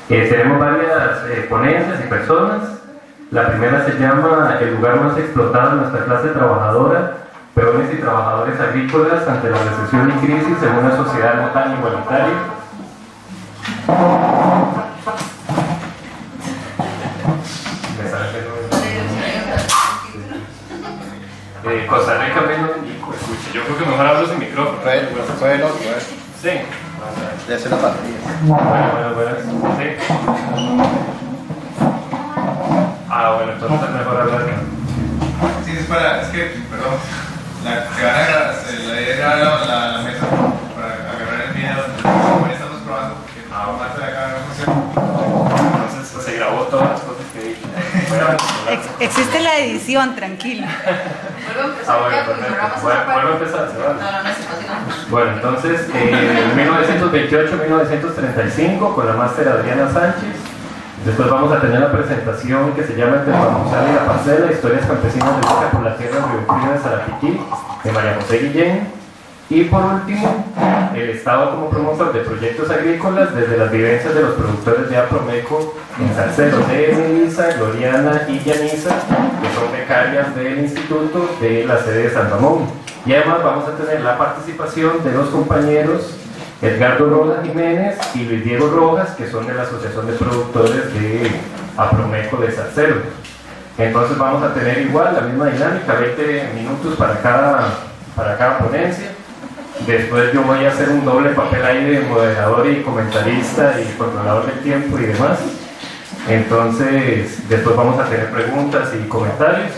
Tenemos varias ponencias y personas. La primera se llama El lugar más explotado en nuestra clase trabajadora, peones y trabajadores agrícolas ante la recesión y crisis en una sociedad no tan igualitaria. Costa Rica menos. Yo creo que mejor hablo sin micrófono. Fue el otro, Sí. Ya se la batería. Bueno. Sí. Bueno, entonces es mejor hablar. Sí, es que, perdón, la idea era la mesa para agarrar el video. Hoy estamos probando porque parte de acá no funciona. Entonces se grabó todas las cosas que dije. Existe la edición, tranquilo. Vuelvo a empezar. Bueno, entonces, en 1928-1935, con la máster Adriana Sánchez. Después vamos a tener la presentación que se llama Entre el Pamuzal y la Parcela, historias campesinas de lucha por la tierra de Río Frío de Sarapiquí, de María José Guillén. Y por último, el Estado como promotor de proyectos agrícolas desde las vivencias de los productores de Apromeco en Salcedo, de Melissa, Gloriana y Yanisa, que son becarias del instituto de la sede de San Ramón. Y además vamos a tener la participación de los compañeros Edgardo Rodas Jiménez y Luis Diego Rojas, que son de la Asociación de Productores de Apromeco de Salcedo. Entonces vamos a tener igual la misma dinámica, 20 minutos para cada ponencia. Después yo voy a hacer un doble papel ahí de moderador y comentarista y controlador del tiempo y demás. Entonces después vamos a tener preguntas y comentarios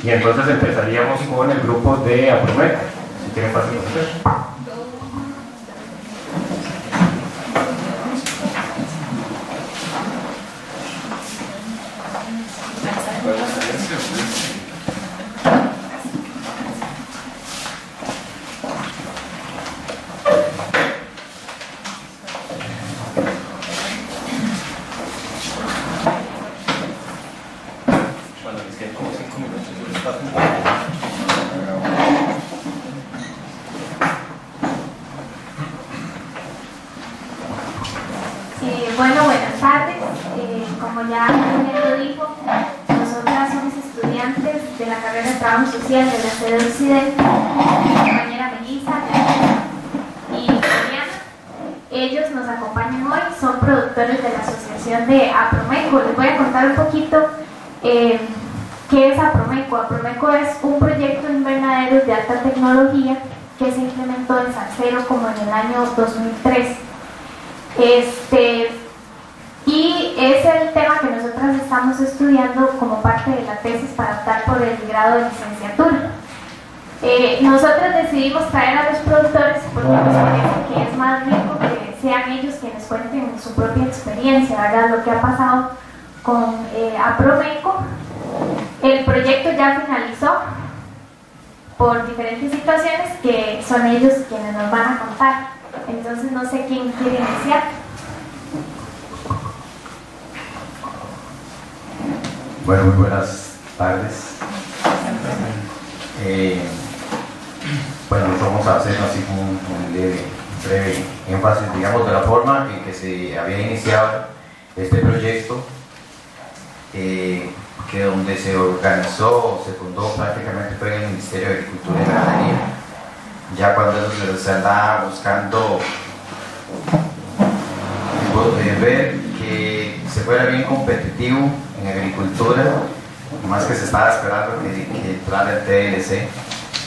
y entonces empezaríamos con el grupo de Apromeco. Si tienen participación. Bueno, buenas tardes. Como ya lo dijo, nosotras somos estudiantes de la carrera de Trabajo Social de la sede Occidente, mi compañera Melissa y Mariana. Ellos nos acompañan hoy, son productores de la asociación de Apromeco. Les voy a contar un poquito qué es Apromeco. Apromeco es un proyecto de invernaderos de alta tecnología que se implementó en Salcedo como en el año 2003. Y es el tema que nosotras estamos estudiando como parte de la tesis para optar por el grado de licenciatura. Nosotros decidimos traer a los productores porque nos parece que es más rico que sean ellos quienes cuenten su propia experiencia, ¿verdad? Lo que ha pasado con Apromeco. El proyecto ya finalizó por diferentes situaciones que son ellos quienes nos van a contar. Entonces no sé quién quiere iniciar. Bueno, muy buenas tardes. Bueno, vamos a hacer así como un breve énfasis, digamos, de la forma en que se había iniciado este proyecto, que donde se organizó, se fundó prácticamente fue en el Ministerio de Agricultura y Ganadería. Ya cuando se andaba buscando ver que se fuera bien competitivo en agricultura, más que se estaba esperando que entrara el TLC.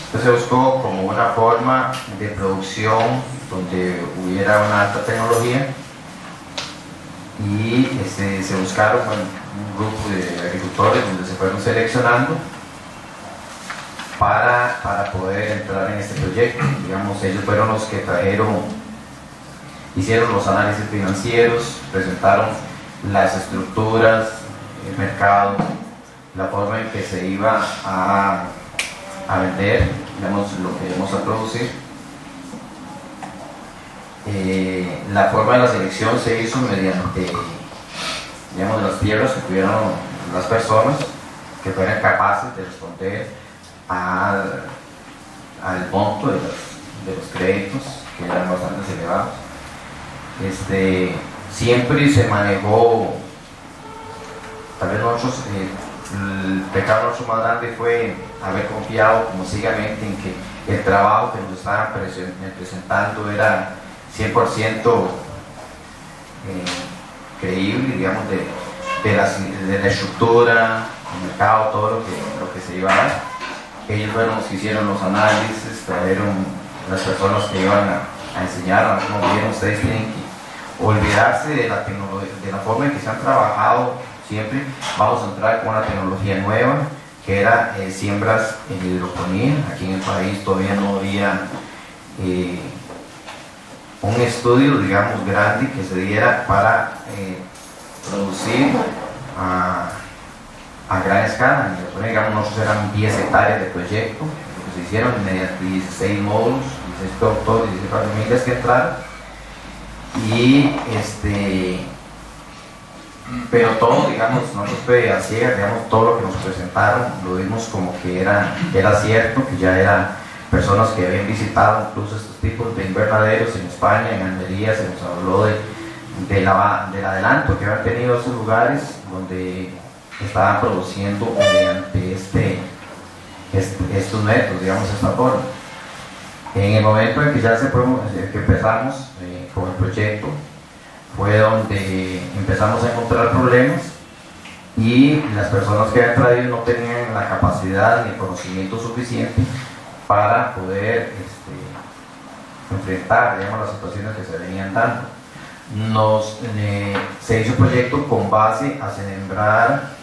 Entonces se buscó como una forma de producción donde hubiera una alta tecnología y se buscaron un grupo de agricultores donde se fueron seleccionando para poder entrar en este proyecto. Digamos, ellos fueron los que hicieron los análisis financieros, presentaron las estructuras, el mercado, la forma en que se iba a vender, digamos, lo que íbamos a producir. La forma de la selección se hizo mediante, digamos, las tierras que tuvieron las personas que fueran capaces de responder al monto de los créditos, que eran bastante elevados. siempre se manejó, tal vez nosotros, el pecado nuestro más grande fue haber confiado como ciegamente en que el trabajo que nos estaban presentando era 100% creíble, digamos, de la estructura, el mercado, todo lo que se iba a dar. Ellos fueron los que hicieron los análisis, trajeron las personas que iban a enseñar, como vieron, ustedes tienen que olvidarse de la tecnología, de la forma en que se han trabajado siempre. Vamos a entrar con una tecnología nueva, que era siembras en hidroponía. Aquí en el país todavía no había un estudio, digamos, grande que se diera para producir a gran escala. En hidroponía, digamos, nosotros eran 10 hectáreas de proyecto, lo que se hicieron mediante 16 módulos, 16 productores, 16 familias que entraron. Y pero todo, digamos, nosotros a ciegas, digamos, todo lo que nos presentaron lo vimos como que era cierto, que ya eran personas que habían visitado incluso estos tipos de invernaderos en España, en Almería. Se nos habló del adelanto que habían tenido esos lugares donde estaban produciendo mediante estos métodos, digamos, esta forma. En el momento en que ya que empezamos con el proyecto, fue donde empezamos a encontrar problemas, y las personas que habían traído no tenían la capacidad ni el conocimiento suficiente para poder enfrentar, digamos, las situaciones que se venían dando. Se hizo un proyecto con base a sembrar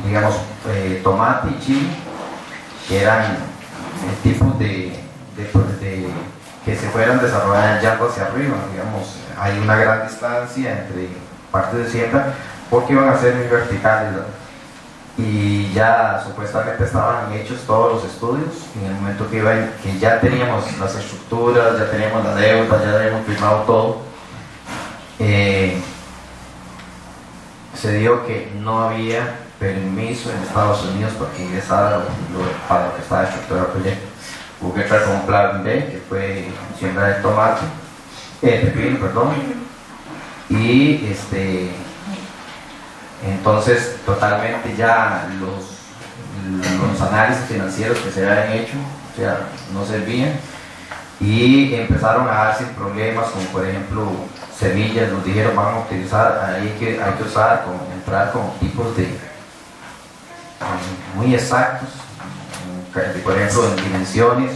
digamos, tomate y chile, que eran tipos de que se fueran desarrollando hacia arriba. Digamos, hay una gran distancia entre partes de siembra porque iban a ser muy verticales, ¿no? Y ya supuestamente estaban hechos todos los estudios. En el momento que ya teníamos las estructuras, ya teníamos la deuda, ya habíamos firmado todo, se dio que no había permiso en Estados Unidos para que ingresara para lo que estaba estructurado el proyecto. Hubo que entrar con un plan B, que fue siembra de tomate, pepino, perdón, y entonces totalmente ya los análisis financieros que se habían hecho, o sea, no servían, y empezaron a darse problemas, como por ejemplo semillas. Nos dijeron, van a utilizar, hay que usar, entrar con tipos muy exactos, por ejemplo en dimensiones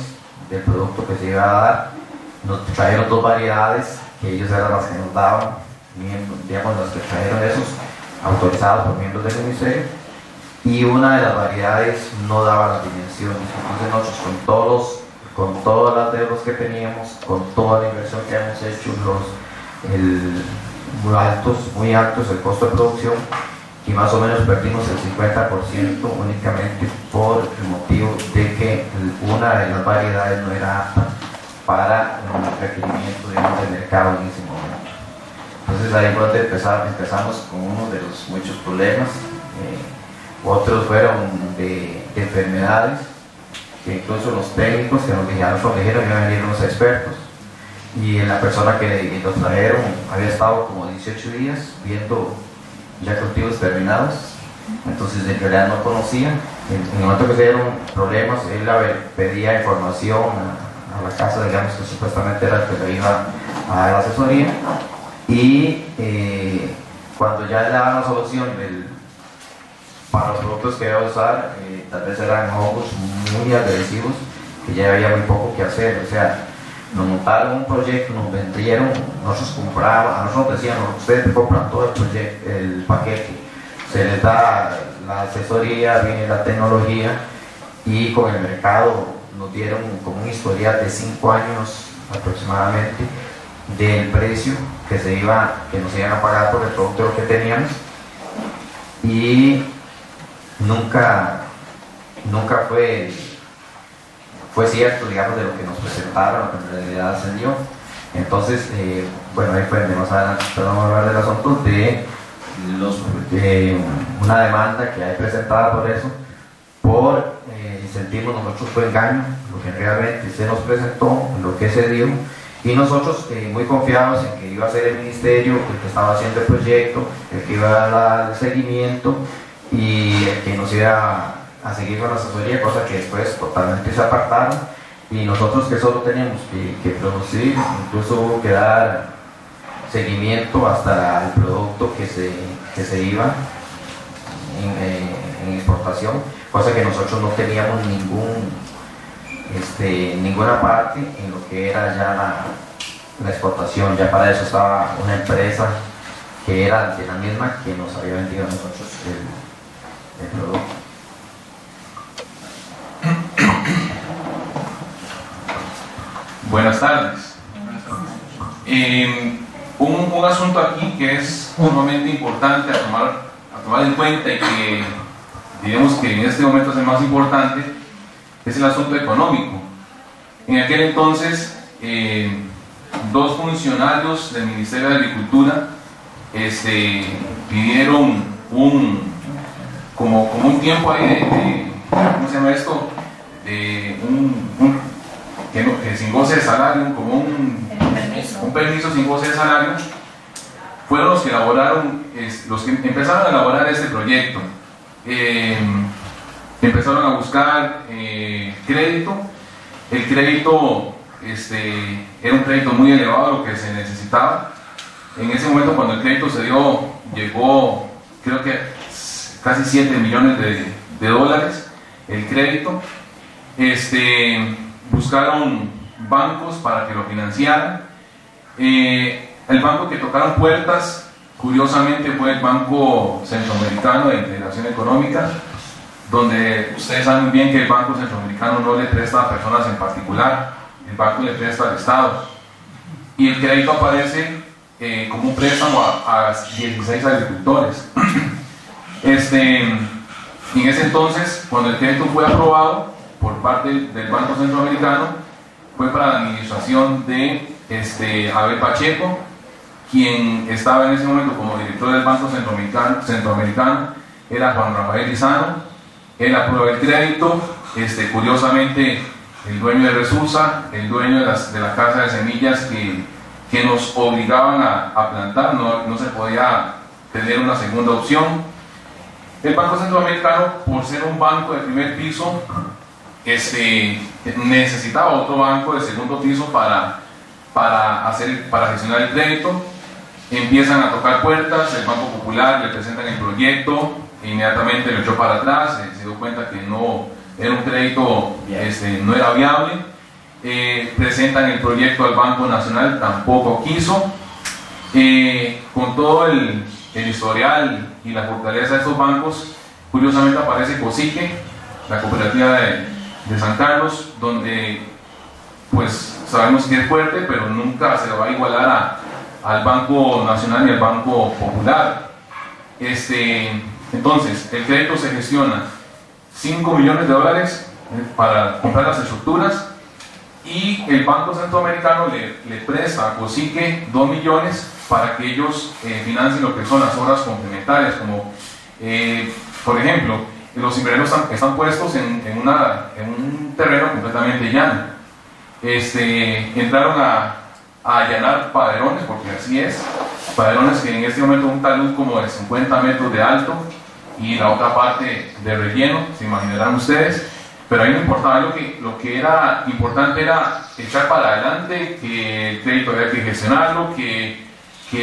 del producto que se iba a dar. Nos trajeron 2 variedades, que ellos eran las que nos daban, digamos, las que trajeron esos autorizados por miembros del ministerio, y una de las variedades no daba las dimensiones. Entonces nosotros, con todas las deudas que teníamos, con toda la inversión que hemos hecho, muy altos el costo de producción, y más o menos perdimos el 50% únicamente por el motivo de que una de las variedades no era apta para el requerimiento, digamos, del mercado en ese momento. Entonces ahí fue donde empezamos con uno de los muchos problemas. Otros fueron de enfermedades, que incluso los técnicos que nos dijeron iban a venir unos expertos, y la persona que los trajeron había estado como 18 días viendo ya cultivos terminados, entonces en realidad no conocía. En el momento que se dieron problemas, él pedía información a la casa, digamos, que supuestamente era el que le iba a dar la asesoría, y cuando ya le daban la solución para los productos que iba a usar, tal vez eran hongos muy agresivos, que ya había muy poco que hacer. O sea, nos montaron un proyecto, nos vendieron, nosotros compramos, a nosotros nos decían, ustedes compran todo el proyecto, el paquete, se les da la asesoría, viene la tecnología, y con el mercado nos dieron como un historial de 5 años aproximadamente del precio que nos iban a pagar por el producto que teníamos, y nunca fue cierto, digamos, de lo que nos presentaron, lo que en realidad se dio. Entonces, bueno, ahí fue donde más adelante vamos a hablar del asunto de una demanda que hay presentada por eso, sentimos nosotros fue engaño, lo que realmente se nos presentó, lo que se dio, Y nosotros muy confiados en que iba a ser el ministerio el que estaba haciendo el proyecto, el que iba a dar el seguimiento y el que nos iba a seguir con la asesoría, cosa que después totalmente se apartaron, y nosotros que solo teníamos que producir, incluso hubo que dar seguimiento hasta el producto que se iba en exportación, cosa que nosotros no teníamos ninguna parte en lo que era ya la exportación. Ya para eso estaba una empresa que era de la misma que nos había vendido a nosotros el producto. Buenas tardes. Un asunto aquí que es sumamente importante a tomar en cuenta y que digamos que en este momento es el más importante, es el asunto económico. En aquel entonces, dos funcionarios del Ministerio de Agricultura pidieron como un tiempo ahí de ¿cómo se llama esto? Que sin goce de salario, como un permiso sin goce de salario. Fueron los que elaboraron, los que empezaron a elaborar este proyecto. Empezaron a buscar crédito. El crédito era un crédito muy elevado, lo que se necesitaba. En ese momento, cuando el crédito se dio, llegó creo que casi 7 millones de dólares el crédito. Buscaron bancos para que lo financiaran. El banco que tocaron puertas, curiosamente, fue el Banco Centroamericano de Integración Económica, donde ustedes saben bien que el Banco Centroamericano no le presta a personas en particular, el banco le presta al Estado. Y el crédito aparece como un préstamo a 16 agricultores. En ese entonces, cuando el crédito fue aprobado por parte del Banco Centroamericano, fue para la administración de Abel Pacheco, quien estaba en ese momento como director del Banco Centroamericano, era Juan Rafael Lizano. Él aprobó el crédito. Curiosamente, el dueño de Resursa, el dueño de la casa de semillas que nos obligaban a plantar, no se podía tener una segunda opción. El Banco Centroamericano, por ser un banco de primer piso, necesitaba otro banco de segundo piso para gestionar el crédito. Empiezan a tocar puertas, el Banco Popular le presentan el proyecto, inmediatamente lo echó para atrás, se dio cuenta que no era un crédito, no era viable. Presentan el proyecto al Banco Nacional, tampoco quiso. Con todo el historial y la fortaleza de estos bancos, curiosamente aparece COSIQUE, la cooperativa de San Carlos, donde pues sabemos que es fuerte, pero nunca se va a igualar al Banco Nacional y al Banco Popular. Entonces, el crédito se gestiona 5 millones de dólares para comprar las estructuras, y el Banco Centroamericano le presta a COSIQUE 2 millones para que ellos financien lo que son las obras complementarias, como por ejemplo, los invernaderos están puestos en un terreno completamente llano. Entraron a allanar paderones, porque así es, paderones que en este momento un talud como de 50 metros de alto y la otra parte de relleno, se imaginarán ustedes. Pero ahí no importaba, lo que era importante era echar para adelante, que el crédito había que gestionarlo, que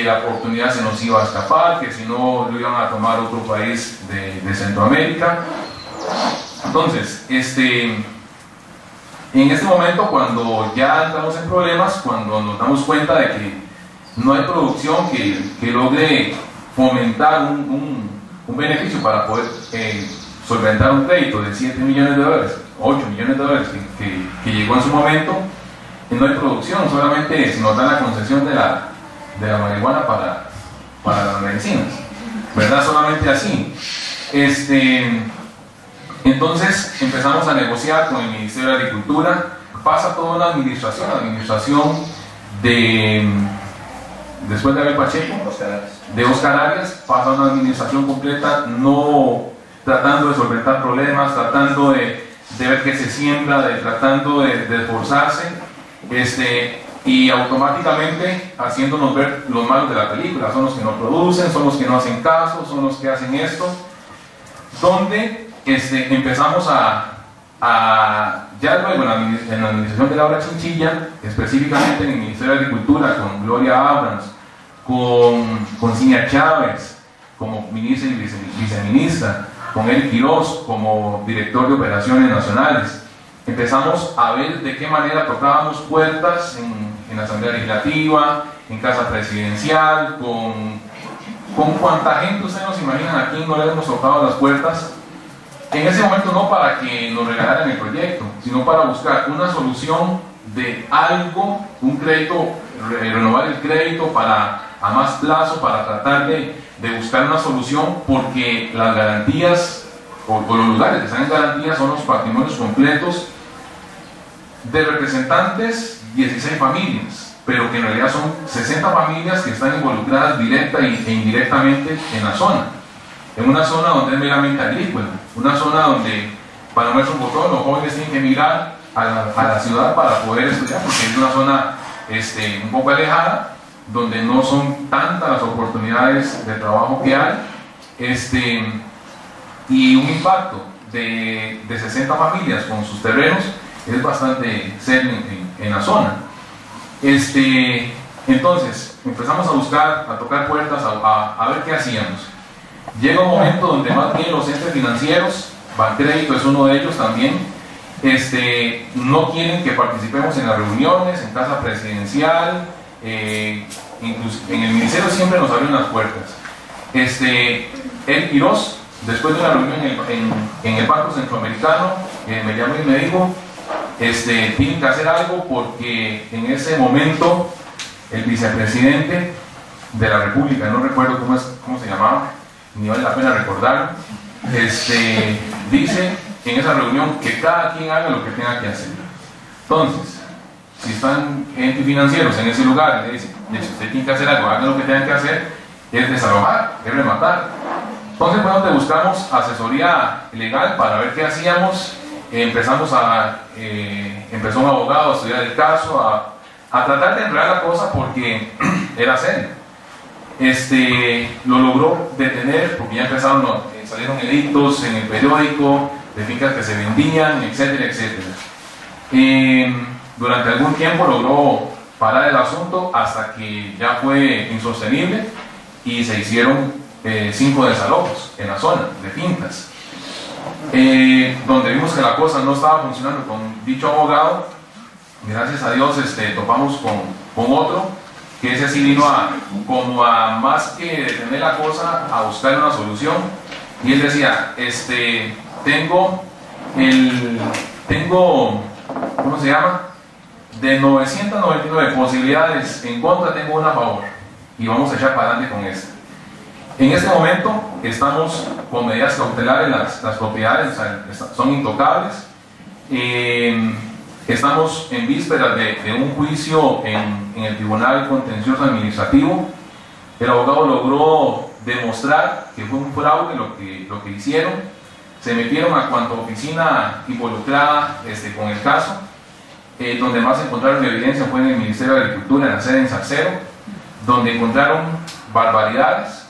la oportunidad se nos iba a escapar, que si no lo iban a tomar otro país de Centroamérica. Entonces, en este momento, cuando ya entramos en problemas, cuando nos damos cuenta de que no hay producción que logre fomentar un beneficio para poder solventar un crédito de 7 millones de dólares, 8 millones de dólares que llegó en su momento, no hay producción, solamente se nos da la concesión de la marihuana para las medicinas, ¿verdad? Solamente así. Entonces empezamos a negociar con el Ministerio de Agricultura, pasa toda una administración después de Abel Pacheco, de Oscar Arias, pasa una administración completa, tratando de solventar problemas, tratando de ver qué se siembra, tratando de esforzarse. y automáticamente haciéndonos ver los malos de la película. Son los que no producen, son los que no hacen caso, son los que hacen esto, donde empezamos ya luego en la administración de Laura Chinchilla, específicamente en el Ministerio de Agricultura, con Gloria Abrams, con Cinia Chávez como ministra y viceministra, con Eric Quiroz como director de operaciones nacionales, empezamos a ver de qué manera tocábamos puertas en la Asamblea Legislativa, en Casa Presidencial, con cuánta gente ustedes nos imaginan a quién no le hemos tocado las puertas. En ese momento no para que nos regalaran el proyecto, sino para buscar una solución de algo, un crédito, renovar el crédito a más plazo, para tratar de buscar una solución, porque las garantías o los lugares que están en garantías son los patrimonios completos de representantes, 16 familias, pero que en realidad son 60 familias que están involucradas directa e indirectamente en la zona. En una zona donde es meramente agrícola, una zona donde, para no un botón, los jóvenes tienen que emigrar a la ciudad para poder estudiar, porque es una zona un poco alejada, donde no son tantas las oportunidades de trabajo que hay, y un impacto de 60 familias con sus terrenos es bastante serio en la zona. Entonces empezamos a buscar, a tocar puertas, a ver qué hacíamos. Llega un momento donde más bien los entes financieros, Bancrédito es uno de ellos también, no quieren que participemos en las reuniones, en Casa Presidencial, incluso en el ministerio siempre nos abren las puertas. El Quiroz, después de una reunión en el Banco Centroamericano, me llamó y me dijo, tienen que hacer algo, porque en ese momento el vicepresidente de la República, no recuerdo cómo se llamaba, ni vale la pena recordarlo, dice en esa reunión que cada quien haga lo que tenga que hacer. Entonces, si están entes financieros en ese lugar y le dicen, si usted tiene que hacer algo, hagan lo que tengan que hacer, es desalojar, es rematar. Entonces fue donde buscamos asesoría legal para ver qué hacíamos. Empezó un abogado a estudiar el caso, a tratar de enredar la cosa, porque era serio. Lo logró detener, porque ya salieron edictos en el periódico de fincas que se vendían, etcétera, etcétera. Durante algún tiempo logró parar el asunto, hasta que ya fue insostenible y se hicieron 5 desalojos en la zona de fincas, donde vimos que la cosa no estaba funcionando con dicho abogado. Gracias a Dios topamos con otro, que ese sí vino a más que detener la cosa, a buscar una solución. Y él decía, tengo, ¿cómo se llama? De 999 posibilidades en contra, tengo una a favor, y vamos a echar para adelante con esto. En este momento estamos con medidas cautelares, las propiedades, o sea, son intocables. Estamos en vísperas de un juicio en el Tribunal Contencioso Administrativo. El abogado logró demostrar que fue un fraude lo que hicieron. Se metieron a cuanta oficina involucrada con el caso. Donde más encontraron evidencia fue en el Ministerio de Agricultura, en la sede en Salcedo, donde encontraron barbaridades,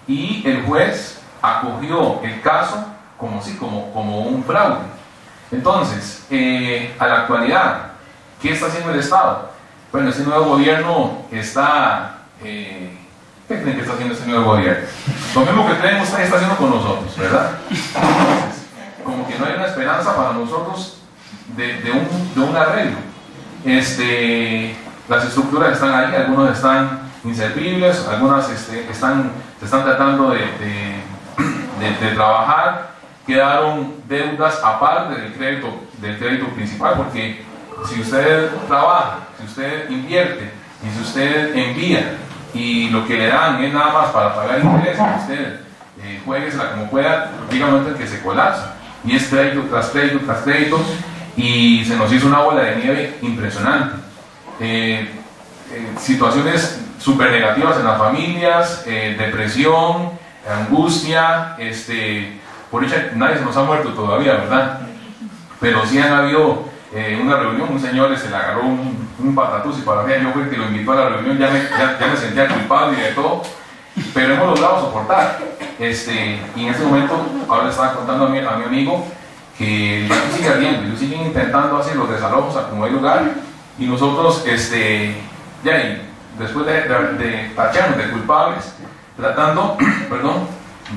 y el juez acogió el caso como un fraude. Entonces, a la actualidad, ¿qué está haciendo el Estado? Bueno, este nuevo gobierno está... ¿qué creen que está haciendo este nuevo gobierno? Lo mismo que creemos que está haciendo con nosotros, ¿verdad? Entonces, como que no hay una esperanza para nosotros de un arreglo. Las estructuras están ahí, algunos están inservibles, algunas se están tratando de trabajar. Quedaron deudas aparte del crédito principal, porque si usted trabaja, si usted invierte y si usted envía y lo que le dan es nada más para pagar intereses, usted juéguesela como pueda, llega un momento en que se colapsa, y es crédito tras crédito tras crédito, y se nos hizo una bola de nieve impresionante. Situaciones súper negativas en las familias, depresión, angustia, por hecho nadie se nos ha muerto todavía, ¿verdad? Pero sí han habido en una reunión, un señor se le agarró un patatús y para mí, yo fui el que lo invitó a la reunión, ya me sentía culpable y de todo, pero hemos logrado soportar. Y en ese momento, ahora le estaba contando a mi amigo que ellos sigue ardiendo, ellos siguen intentando hacer los desalojos a como hay lugar, y nosotros, ya ahí, después de tacharnos de culpables, tratando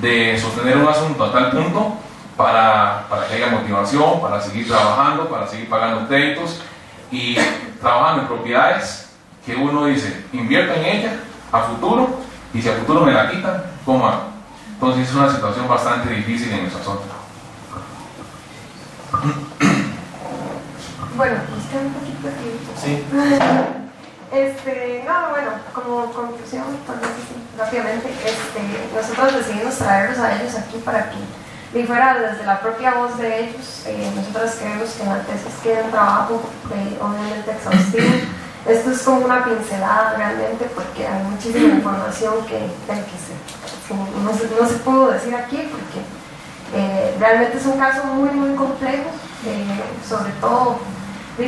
de sostener un asunto a tal punto para que haya motivación, para seguir trabajando, para seguir pagando créditos y trabajando en propiedades que uno dice, invierta en ella a futuro, y si a futuro me la quitan, ¿cómo hago? Entonces es una situación bastante difícil en nuestra zona. Bueno, usted un poquito aquí. Sí. No, bueno, como conclusión, tal vez así, rápidamente, nosotros decidimos traerlos a ellos aquí para que fuera desde la propia voz de ellos. Nosotros creemos que en la tesis queda un trabajo obviamente exhaustivo. Esto es como una pincelada realmente, porque hay muchísima información que no se pudo decir aquí, porque realmente es un caso muy, muy complejo, sobre todo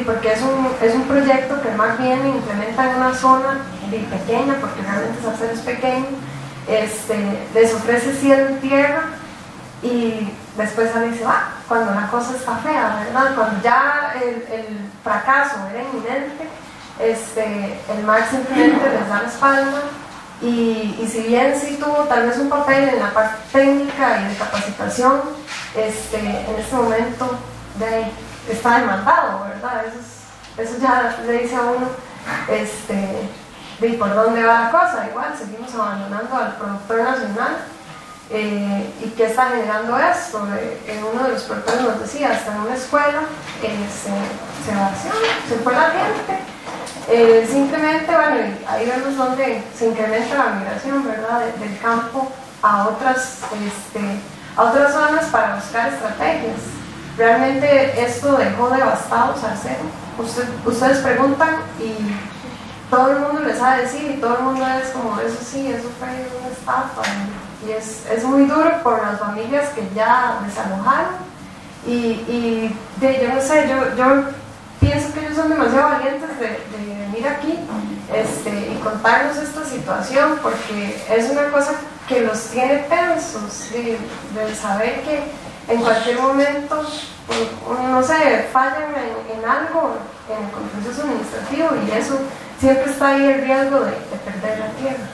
porque es un proyecto que más bien implementa en una zona pequeña, porque realmente Salcedo es pequeño, les ofrece cielo y tierra, y después sale y se va, cuando la cosa está fea, ¿verdad? Cuando ya el fracaso era inminente, el MAC simplemente les da la espalda, y si bien sí tuvo tal vez un papel en la parte técnica y de capacitación, en este momento está demandado, ¿verdad? Eso ya le dice a uno de por dónde va la cosa. Igual seguimos abandonando al productor nacional, y que está generando esto. Uno de los productores nos decía, hasta en una escuela se vació, se fue la gente. Simplemente, bueno, ahí vemos donde se incrementa la migración, ¿verdad? Del campo a otras zonas para buscar estrategias. Realmente esto dejó devastado Salcedo. Ustedes preguntan y todo el mundo les va a decir, y todo el mundo es como, eso sí, eso fue una estafa. Y es muy duro por las familias que ya desalojaron. Yo no sé, yo pienso que ellos son demasiado valientes de venir aquí y contarnos esta situación, porque es una cosa que los tiene tensos, de saber que en cualquier momento, no sé, fallan en algo, en el proceso administrativo, y eso siempre está ahí el riesgo de perder la tierra.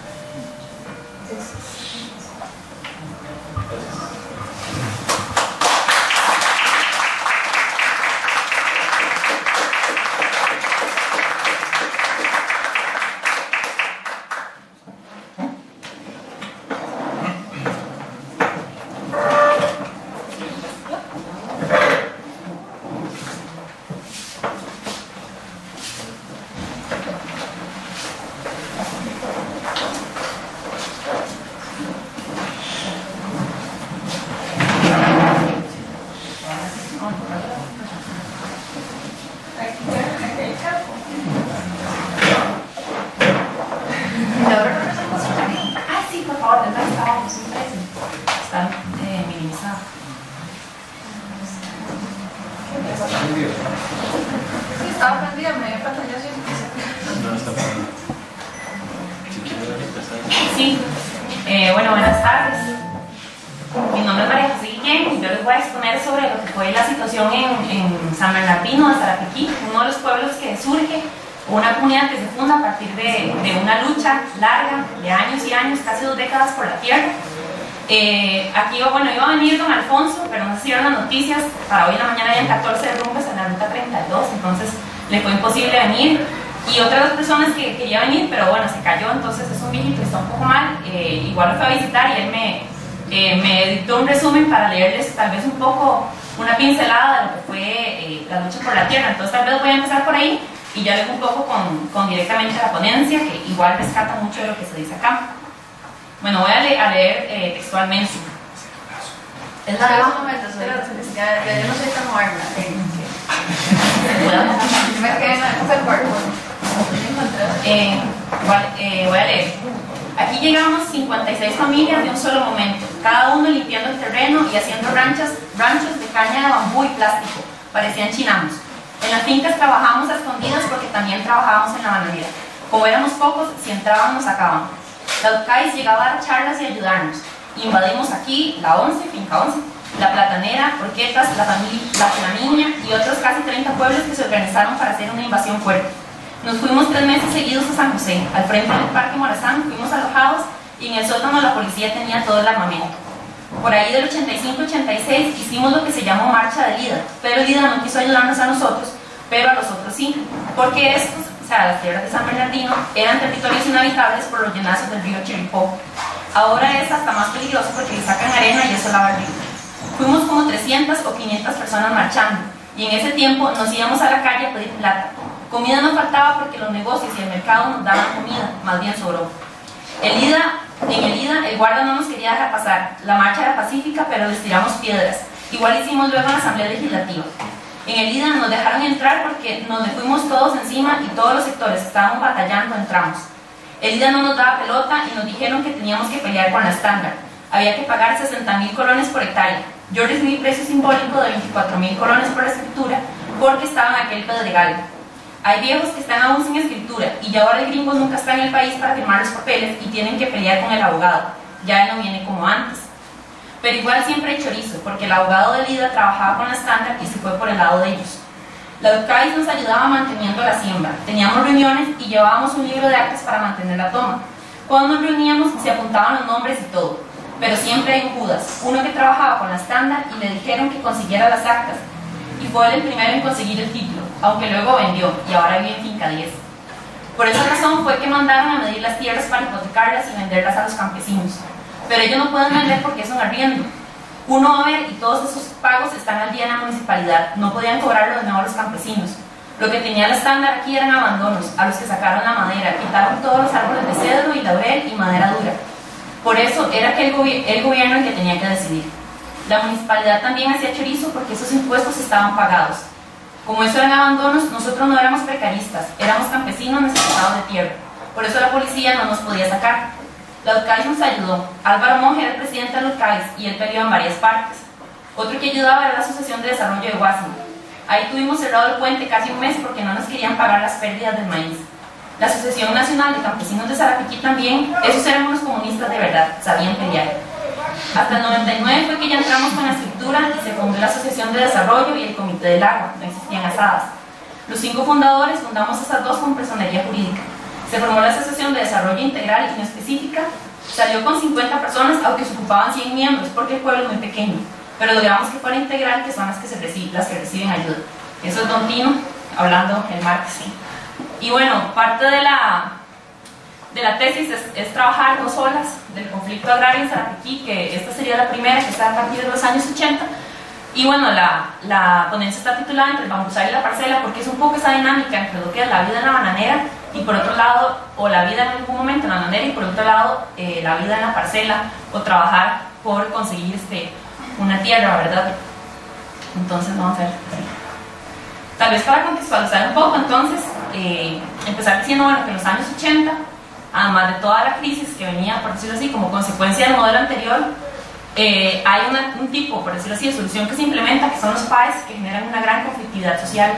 Sí, bueno, buenas tardes. Mi nombre es María José Guillén y yo les voy a exponer sobre lo que fue la situación en San Bernardino de Sarapiquí, uno de los pueblos que surge, una comunidad que se funda a partir de una lucha larga de años y años, casi 2 décadas por la tierra. Aquí, bueno, iba a venir don Alfonso, pero no se dieron las noticias. Para hoy en la mañana habían 14 derrumbes en la ruta 32, entonces le fue imposible venir. Y otra de las personas que quería venir, pero bueno, se cayó, entonces es un viejito y está un poco mal. Igual lo fue a visitar y él me dictó un resumen para leerles tal vez un poco, una pincelada de lo que fue la lucha por la tierra. Entonces tal vez voy a empezar por ahí y ya luego un poco con directamente la ponencia, que igual rescata mucho de lo que se dice acá. Bueno, voy a leer textualmente. Es la de un momento, ya yo no soy tan moderna. Me quedé en el cuerpo. Voy a leer. Aquí llegamos 56 familias de un solo momento, cada uno limpiando el terreno y haciendo ranchos de caña de bambú y plástico, parecían chinamos. En las fincas trabajamos a escondidas porque también trabajábamos en la bananera. Como éramos pocos, si entrábamos nos sacaban. La UCAIS llegaba a dar charlas y ayudarnos. Invadimos aquí la 11, finca 11, la Platanera, Porquetas, la Niña y otros casi 30 pueblos que se organizaron para hacer una invasión fuerte. Nos fuimos 3 meses seguidos a San José, al frente del Parque Morazán, fuimos alojados y en el sótano la policía tenía todo el armamento. Por ahí del 85-86 hicimos lo que se llamó Marcha de Lida, pero Lida no quiso ayudarnos a nosotros, pero a los otros sí, porque estos, o sea, las tierras de San Bernardino, eran territorios inhabitables por los llenazos del río Chirripó. Ahora es hasta más peligroso porque le sacan arena y eso lava el río. Fuimos como 300 o 500 personas marchando, y en ese tiempo nos íbamos a la calle a pedir plata. Comida no faltaba porque los negocios y el mercado nos daban comida, más bien sobró. En el IDA, el guarda no nos quería dejar pasar. La marcha era pacífica, pero les tiramos piedras. Igual hicimos luego en la Asamblea Legislativa. En el IDA nos dejaron entrar porque nos le fuimos todos encima y todos los sectores que estábamos batallando entramos. El IDA no nos daba pelota y nos dijeron que teníamos que pelear con la estándar. Había que pagar 60.000 colones por hectárea. Yo recibí precio simbólico de 24.000 colones por escritura porque estaba en aquel pedregal. Hay viejos que están aún sin escritura y ya ahora el gringo nunca está en el país para firmar los papeles y tienen que pelear con el abogado. Ya él no viene como antes. Pero igual siempre hay chorizo, porque el abogado de Lida trabajaba con la estándar y se fue por el lado de ellos. La UCAIS nos ayudaba manteniendo la siembra. Teníamos reuniones y llevábamos un libro de actas para mantener la toma. Cuando nos reuníamos se apuntaban los nombres y todo. Pero siempre hay un Judas, uno que trabajaba con la estándar y le dijeron que consiguiera las actas. Y fue él el primero en conseguir el título, aunque luego vendió y ahora vive en finca 10. Por esa razón fue que mandaron a medir las tierras para hipotecarlas y venderlas a los campesinos. Pero ellos no pueden vender porque es un arriendo. Uno va a ver y todos esos pagos están al día en la municipalidad, no podían cobrarlo de nuevo a los campesinos. Lo que tenía la estándar aquí eran abandonos, a los que sacaron la madera, quitaron todos los árboles de cedro y laurel y madera dura. Por eso era que el gobierno el que tenía que decidir. La municipalidad también hacía chorizo porque esos impuestos estaban pagados. Como eso eran abandonos, nosotros no éramos precaristas, éramos campesinos necesitados de tierra. Por eso la policía no nos podía sacar. La UCAIS nos ayudó. Álvaro Monge era el presidente de la UCAIS y él peleó en varias partes. Otro que ayudaba era la Asociación de Desarrollo de Guasimo. Ahí tuvimos cerrado el puente casi un mes porque no nos querían pagar las pérdidas del maíz. La Asociación Nacional de Campesinos de Sarapiquí también, esos eran unos comunistas de verdad, sabían pelear. Hasta el 99 fue que ya entramos con la escritura y se fundó la Asociación de Desarrollo y el Comité del Agua, no existían asadas. Los 5 fundadores fundamos esas 2 con personería jurídica. Se formó la Asociación de Desarrollo Integral y no específica, salió con 50 personas, aunque se ocupaban 100 miembros, porque el pueblo es muy pequeño, pero logramos que fuera integral, que son las que reciben ayuda. Eso es Don Tino, hablando el martes. Y bueno, parte de la tesis es trabajar 2 olas del conflicto agrario en Sarapiquí, que esta sería la primera, que está a partir de los años 80. Y bueno, la ponencia está titulada Entre el bambusal y la parcela, porque es un poco esa dinámica entre lo que es la vida en la bananera y por otro lado, o la vida en algún momento en la bananera y por otro lado, la vida en la parcela o trabajar por conseguir una tierra, ¿verdad? Entonces vamos a ver. Tal vez para contextualizar un poco, entonces, empezar diciendo bueno, que en los años 80, además de toda la crisis que venía, por decirlo así, como consecuencia del modelo anterior, hay un tipo, por decirlo así, de solución que se implementa, que son los PAES, que generan una gran conflictividad social,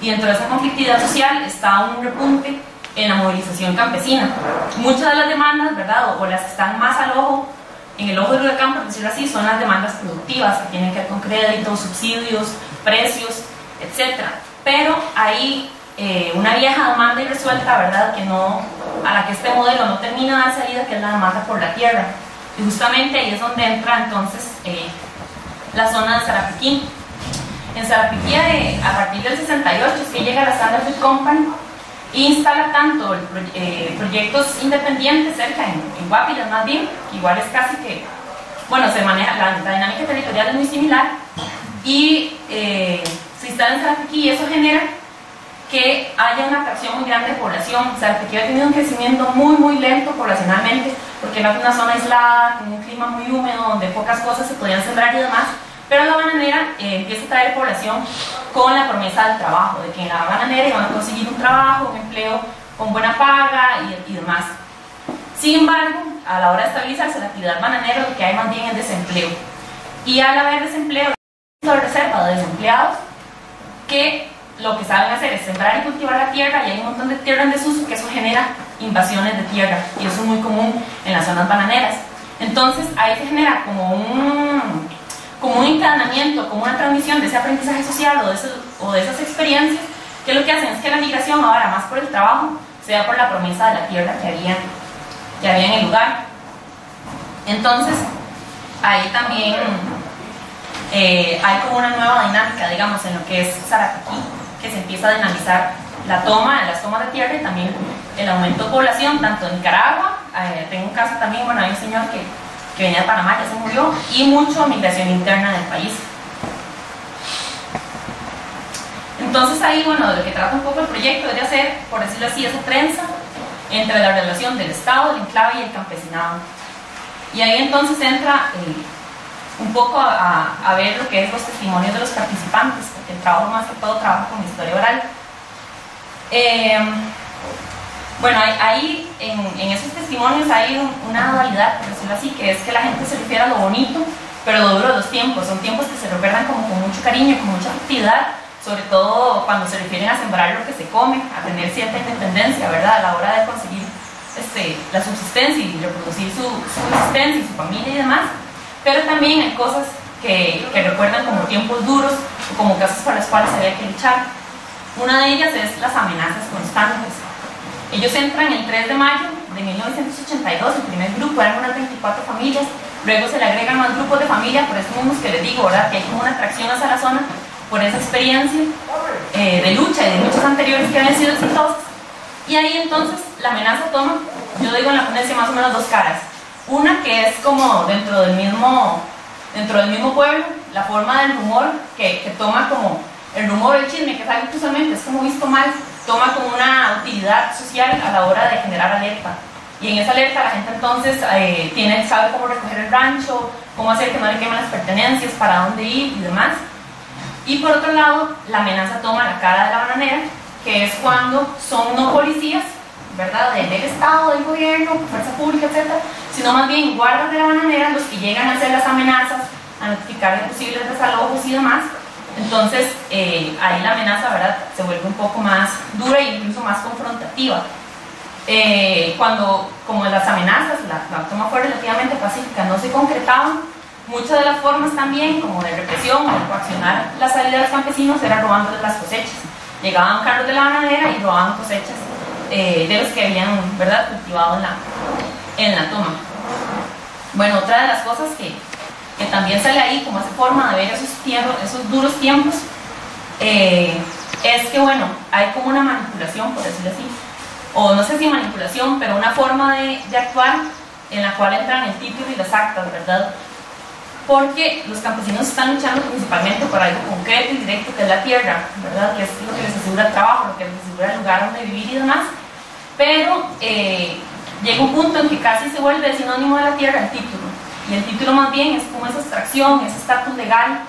y dentro de esa conflictividad social está un repunte en la movilización campesina. Muchas de las demandas, ¿verdad?, o las que están más al ojo, en el ojo del huracán, por decirlo así, son las demandas productivas, que tienen que ver con créditos, subsidios, precios, etc. Pero hay una vieja demanda irresuelta, ¿verdad?, a la que este modelo no termina de dar salida, que es la demanda por la tierra. Y justamente ahí es donde entra entonces la zona de Sarapiquí. En Sarapiquí, a partir del 68, es que llega la Standard Food Company e instala tanto proyectos independientes cerca, en Guapilas más bien, que igual es casi que, bueno, se maneja, la dinámica territorial es muy similar, y se instala en Sarapiquí y eso genera que haya una atracción muy grande de población. Sarapiquí ha tenido un crecimiento muy, muy lento poblacionalmente, porque no es una zona aislada, con un clima muy húmedo, donde pocas cosas se podían sembrar y demás, pero la bananera empieza a traer población con la promesa del trabajo, de que en la bananera iban a conseguir un trabajo, un empleo con buena paga y demás. Sin embargo, a la hora de estabilizarse la actividad bananera, lo que hay más bien es desempleo. Y al haber desempleo, sobre reserva de desempleados, que lo que saben hacer es sembrar y cultivar la tierra, y hay un montón de tierra en desuso, que eso genera invasiones de tierra, y eso es muy común en las zonas bananeras. Entonces ahí se genera como un encadenamiento, como una transmisión de ese aprendizaje social o de esas experiencias, que lo que hacen es que la migración ahora, más por el trabajo, sea por la promesa de la tierra que había en el lugar. Entonces ahí también hay como una nueva dinámica, digamos, en lo que es Sarapiquí, que se empieza a dinamizar las tomas de tierra, y también el aumento de población, tanto en Nicaragua, tengo un caso también, bueno, hay un señor que venía de Panamá, ya se murió, y mucho migración interna del país. Entonces ahí, bueno, de lo que trata un poco el proyecto es de hacer, por decirlo así, esa trenza entre la relación del Estado, el enclave y el campesinado. Y ahí entonces entra un poco a ver lo que es los testimonios de los participantes, porque el trabajo más que todo trabaja con historia oral. Bueno, ahí en esos testimonios hay una dualidad, por decirlo así, que es que la gente se refiere a lo bonito, pero lo duro de los tiempos. Son tiempos que se recuerdan como con mucho cariño, con mucha actividad, sobre todo cuando se refieren a sembrar lo que se come, a tener cierta independencia, ¿verdad?, a la hora de conseguir la subsistencia y reproducir su existencia y su familia y demás. Pero también hay cosas que recuerdan como tiempos duros o como cosas por las cuales había que luchar. Una de ellas es las amenazas constantes. Ellos entran el 3 de mayo de 1982, el primer grupo, eran unas 24 familias, luego se le agregan más grupos de familia, por eso mismo que les digo, ¿verdad?, que hay como una atracción hacia la zona por esa experiencia de lucha y de luchas anteriores que habían sido exitosas. Y ahí entonces la amenaza toma, yo digo en la ponencia, más o menos dos caras. Una que es como dentro del mismo pueblo, la forma del rumor que toma como el rumor, el chisme, que es algo que usualmente es como visto mal, toma como una utilidad social a la hora de generar alerta. Y en esa alerta la gente entonces sabe cómo recoger el rancho, cómo hacer que no le quemen las pertenencias, para dónde ir y demás. Y por otro lado, la amenaza toma la cara de la bananera, que es cuando son no policías, ¿verdad?, del Estado, del gobierno, fuerza pública, etc., sino más bien guardas de la bananera los que llegan a hacer las amenazas, a notificar de posibles desalojos y demás. Entonces ahí la amenaza, ¿verdad?, se vuelve un poco más dura e incluso más confrontativa. Cuando, como las amenazas, la toma fue relativamente pacífica, no se concretaban, muchas de las formas también, como de represión o de coaccionar la salida de los campesinos, era robándoles las cosechas. Llegaban carros de la bananera y robaban cosechas de los que habían, ¿verdad?, cultivado en la toma. Bueno, otra de las cosas que también sale ahí como esa forma de ver esos duros tiempos, es que, bueno, hay como una manipulación, por decirlo así, o no sé si manipulación, pero una forma de actuar en la cual entran el título y las actas, ¿verdad? Porque los campesinos están luchando principalmente por algo concreto y directo, que es la tierra, ¿verdad?, que es lo que les asegura el trabajo, lo que les asegura el lugar donde vivir y demás. Pero llega un punto en que casi se vuelve sinónimo de la tierra el título, y el título más bien es como esa abstracción, ese estatus legal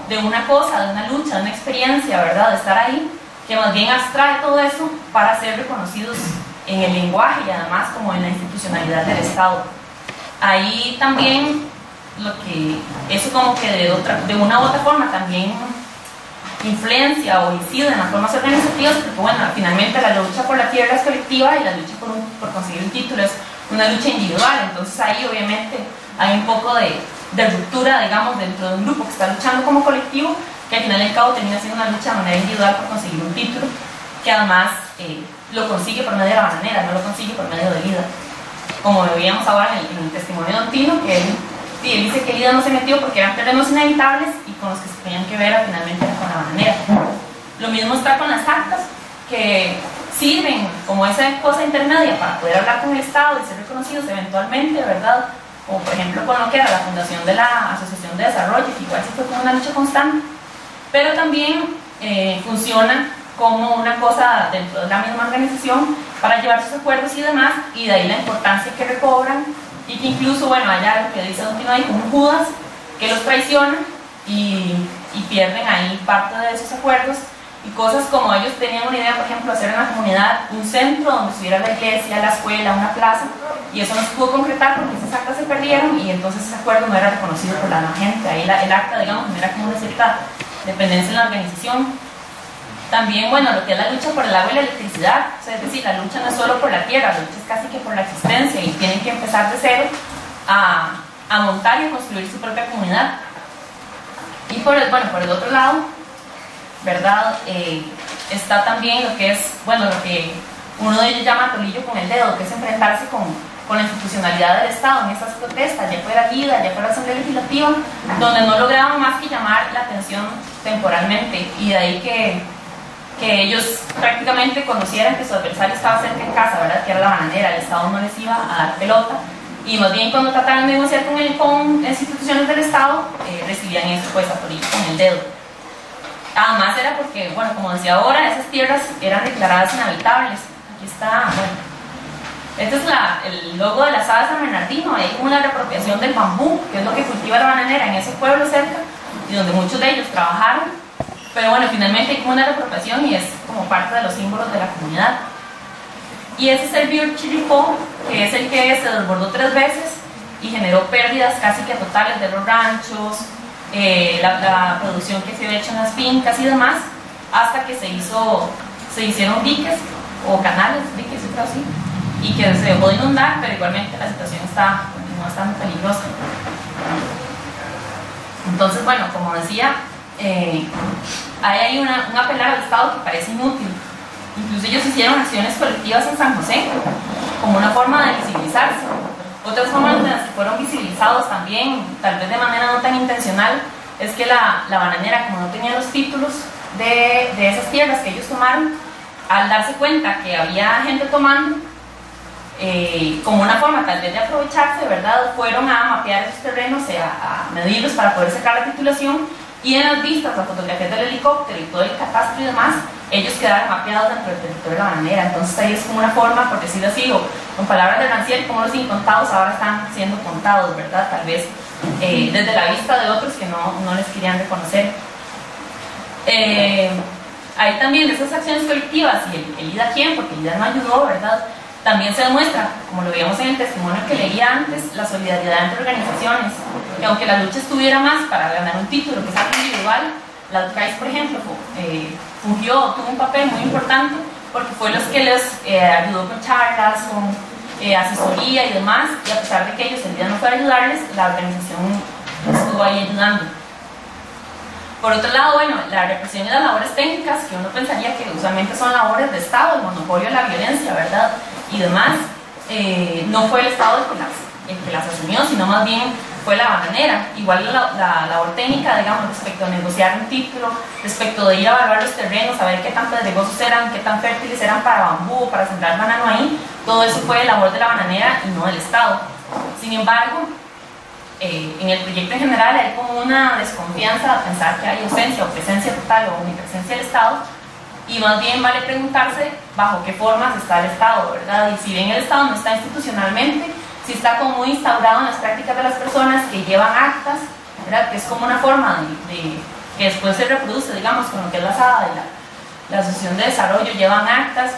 de una cosa, de una lucha, de una experiencia, ¿verdad?, de estar ahí, que más bien abstrae todo eso para ser reconocidos en el lenguaje y además como en la institucionalidad del Estado. Ahí también eso como que de una u otra forma también influencia o incide en las formas organizativas, porque bueno, finalmente la lucha por la tierra es colectiva y la lucha por conseguir un título es una lucha individual. Entonces ahí obviamente hay un poco de ruptura, digamos, dentro de un grupo que está luchando como colectivo, que al final y al cabo termina siendo una lucha de manera individual por conseguir un título, que además lo consigue por medio de la bananera, no lo consigue por medio de Lida, como veíamos ahora en el testimonio de Don Tino, que él dice que Lida no se metió porque eran terrenos inevitables y con los que se tenían que ver finalmente con la bananera. Lo mismo está con las actas, que sirven como esa cosa intermedia para poder hablar con el Estado y ser reconocidos eventualmente, ¿verdad? O por ejemplo con lo que era la fundación de la Asociación de Desarrollo, que igual sí fue como una lucha constante, pero también funciona como una cosa dentro de la misma organización para llevar sus acuerdos y demás, y de ahí la importancia que recobran, y que incluso, bueno, hay algo que dice Don Tino ahí, como un Judas que los traiciona y pierden ahí parte de esos acuerdos, y cosas como ellos tenían una idea, por ejemplo, hacer en la comunidad un centro donde estuviera la iglesia, la escuela, una plaza, y eso no se pudo concretar porque esas actas se perdieron y entonces ese acuerdo no era reconocido por la gente. Ahí el acta, digamos, no era como una cierta dependencia en la organización. También, bueno, lo que es la lucha por el agua y la electricidad, o sea, es decir, la lucha no es solo por la tierra, la lucha es casi que por la existencia y tienen que empezar de cero a montar y a construir su propia comunidad. Y por el otro lado, ¿verdad? Está también lo que es, bueno, lo que uno de ellos llama tolillo con el dedo, que es enfrentarse con la institucionalidad del Estado en estas protestas, ya fuera LIDA, ya fuera la Asamblea Legislativa, donde no lograban más que llamar la atención temporalmente, y de ahí que ellos prácticamente conocieran que su adversario estaba cerca en casa, ¿verdad? Que era la bananera, el Estado no les iba a dar pelota, y más bien cuando trataron de negociar con las instituciones del Estado, recibían eso, pues, a tolillo con el dedo. Además era porque, bueno, como decía ahora, esas tierras eran declaradas inhabitables. Aquí está, bueno, este es el logo de la Sala San Bernardino, hay como una reapropiación del bambú, que es lo que cultiva la bananera en ese pueblo cerca, y donde muchos de ellos trabajaron, pero bueno, finalmente hay como una reapropiación y es como parte de los símbolos de la comunidad. Y ese es el río Chirripó, que es el que se desbordó 3 veces y generó pérdidas casi que totales de los ranchos, la producción que se había hecho en las fincas y demás, hasta que se hicieron diques o canales, diques, yo creo así, y que se dejó de inundar, pero igualmente la situación continúa estando peligrosa. Entonces, bueno, como decía, hay un apelar al Estado que parece inútil. Incluso ellos hicieron acciones colectivas en San José como una forma de visibilizarse. Otras formas en las que fueron visibilizados también, tal vez de manera no tan intencional, es que la bananera, como no tenía los títulos de esas tierras que ellos tomaron, al darse cuenta que había gente tomando, como una forma tal vez de aprovecharse, ¿verdad? Fueron a mapear esos terrenos, a medirlos para poder sacar la titulación, y en las vistas, las fotografías del helicóptero y todo el catastro y demás, ellos quedaron mapeados dentro del territorio de la bananera. Entonces ahí es como una forma, por decirlo así, o con palabras de Rancière, como los incontados ahora están siendo contados, ¿verdad? Tal vez desde la vista de otros que no les querían reconocer. Hay también de esas acciones colectivas, y el IDA quién, porque el IDA no ayudó, ¿verdad? También se demuestra, como lo veíamos en el testimonio que leía antes, la solidaridad entre organizaciones, que aunque la lucha estuviera más para ganar un título que es algo individual, la UCAIS, por ejemplo, tuvo un papel muy importante porque fue los que les ayudó con charlas, con asesoría y demás, y a pesar de que ellos el día no fuera a ayudarles, la organización estuvo ahí ayudando. Por otro lado, bueno, la represión y las labores técnicas, que uno pensaría que usualmente son labores de Estado, el monopolio de la violencia, ¿verdad? Y demás, no fue el Estado el que las asumió, sino más bien fue la bananera. Igual la labor técnica, digamos, respecto a negociar un título, respecto de ir a evaluar los terrenos, a ver qué tan pedregosos eran, qué tan fértiles eran para bambú, para sembrar banano ahí, todo eso fue labor de la bananera y no del Estado. Sin embargo, en el proyecto en general hay como una desconfianza de pensar que hay ausencia o presencia total o omnipresencia del Estado, y más bien vale preguntarse bajo qué formas está el Estado, ¿verdad? Y si bien el Estado no está institucionalmente, sí está como muy instaurado en las prácticas de las personas que llevan actas, ¿verdad? Que es como una forma que después se reproduce, digamos, con lo que es la SADA y la Asociación de Desarrollo, llevan actas,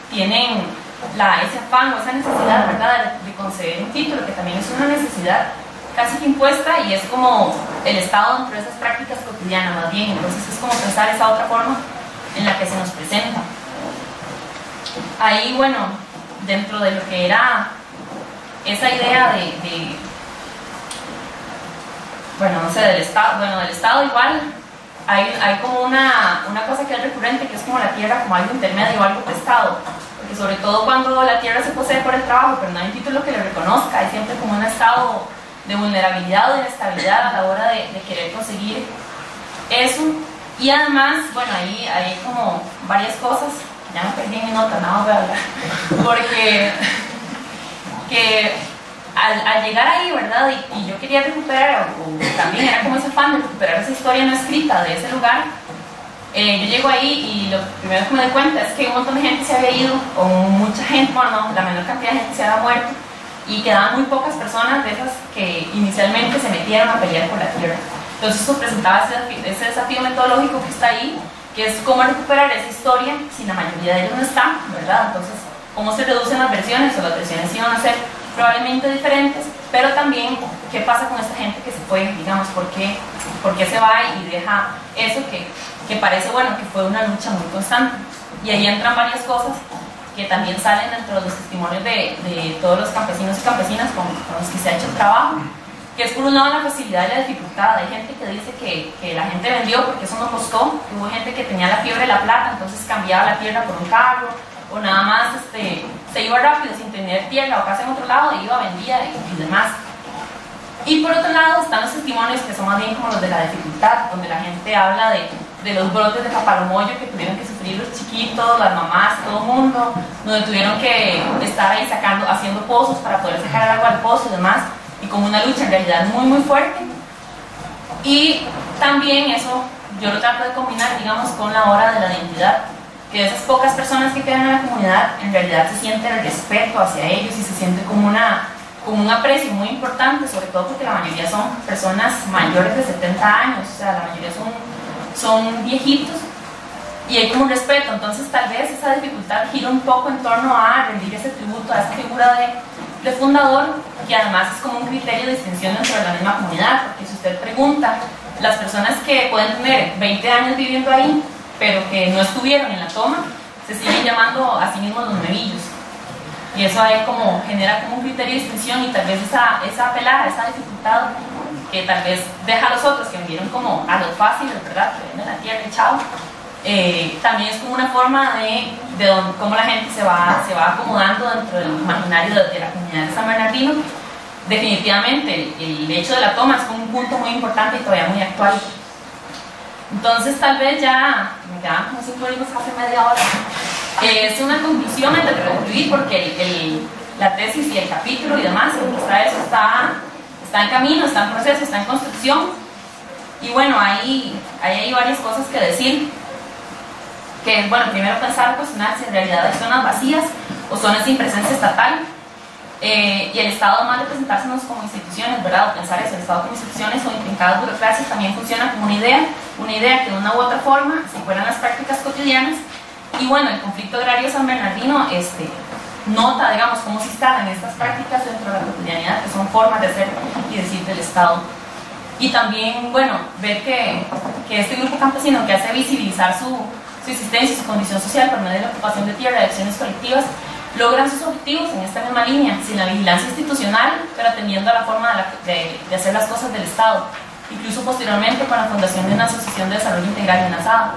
tienen ese afán o esa necesidad, ¿verdad?, de conceder un título, que también es una necesidad casi que impuesta, y es como el Estado dentro de esas prácticas cotidianas más bien. Entonces es como pensar esa otra forma en la que se nos presenta. Ahí, bueno, dentro de lo que era esa idea del Estado igual, hay como una cosa que es recurrente, que es como la tierra como algo intermedio, algo prestado, porque sobre todo cuando la tierra se posee por el trabajo, pero no hay un título que le reconozca, hay siempre como un estado de vulnerabilidad o de inestabilidad a la hora de querer conseguir eso. Y además, bueno, ahí hay como varias cosas, ya me perdí en mi nota, nada más voy a hablar, porque al llegar ahí, ¿verdad? Y yo quería recuperar, o también era como ese afán de recuperar esa historia no escrita de ese lugar. Yo llego ahí y lo primero que me doy cuenta es que un montón de gente se había ido, o mucha gente, bueno, no, la menor cantidad de gente se había muerto, y quedaban muy pocas personas de esas que inicialmente se metieron a pelear por la tierra. Entonces eso presentaba ese desafío metodológico que está ahí, que es cómo recuperar esa historia si la mayoría de ellos no están, ¿verdad? Entonces, cómo se reducen las versiones, o las versiones iban a ser probablemente diferentes, pero también qué pasa con esta gente que se fue, digamos, por qué se va y deja eso que parece, bueno, que fue una lucha muy constante. Y ahí entran varias cosas que también salen dentro de los testimonios de todos los campesinos y campesinas con los que se ha hecho el trabajo, que es por un lado la facilidad y la dificultad. Hay gente que dice que la gente vendió porque eso no costó, que hubo gente que tenía la fiebre de la plata, entonces cambiaba la tierra por un carro, o nada más se iba rápido sin tener tierra o casa en otro lado, e iba, vendía y demás. Y por otro lado están los testimonios que son más bien como los de la dificultad, donde la gente habla de los brotes de papalomoyo que tuvieron que sufrir los chiquitos, las mamás, todo el mundo, donde tuvieron que estar ahí haciendo pozos para poder sacar agua al pozo y demás, y como una lucha en realidad muy muy fuerte. Y también eso yo lo trato de combinar, digamos, con la hora de la identidad, que de esas pocas personas que quedan en la comunidad en realidad se siente el respeto hacia ellos y se siente como un aprecio muy importante, sobre todo porque la mayoría son personas mayores de 70 años, o sea, la mayoría son viejitos, y hay como un respeto. Entonces tal vez esa dificultad gira un poco en torno a rendir ese tributo a esa figura de fundador, que además es como un criterio de distinción dentro de la misma comunidad, porque si usted pregunta, las personas que pueden tener 20 años viviendo ahí, pero que no estuvieron en la toma, se siguen llamando a sí mismos los nuevillos. Y eso ahí genera como un criterio de distinción, y tal vez esa pelada, esa dificultad que tal vez deja a los otros que vivieron como a lo fácil, ¿verdad? Que ven de la tierra y chao. También es como una forma de cómo la gente se va acomodando dentro del imaginario de la comunidad de San Bernardino. Definitivamente el hecho de la toma es como un punto muy importante y todavía muy actual. Entonces tal vez ya como si fuéramos hace media hora. Es una conclusión antes de concluir, porque la tesis y el capítulo y demás, eso está en camino, está en proceso, está en construcción. Y bueno, ahí hay varias cosas que decir. Que bueno, primero pensar, cuestionar si en realidad hay zonas vacías o zonas sin presencia estatal. Y el Estado, más de presentársenos como instituciones, ¿verdad? O pensar eso, el Estado como instituciones o intrincadas burocracias, también funciona como una idea que de una u otra forma se fueran las prácticas cotidianas. Y bueno, el conflicto agrario San Bernardino nota, digamos, cómo se instalan estas prácticas dentro de la cotidianidad, que son formas de hacer y decir del Estado. Y también, bueno, ver que este grupo campesino que hace visibilizar su existencia y su condición social por medio de la ocupación de tierra y acciones colectivas, logran sus objetivos en esta misma línea, sin la vigilancia institucional, pero atendiendo a la forma de hacer las cosas del Estado, incluso posteriormente con la fundación de una asociación de desarrollo integral en ASADA.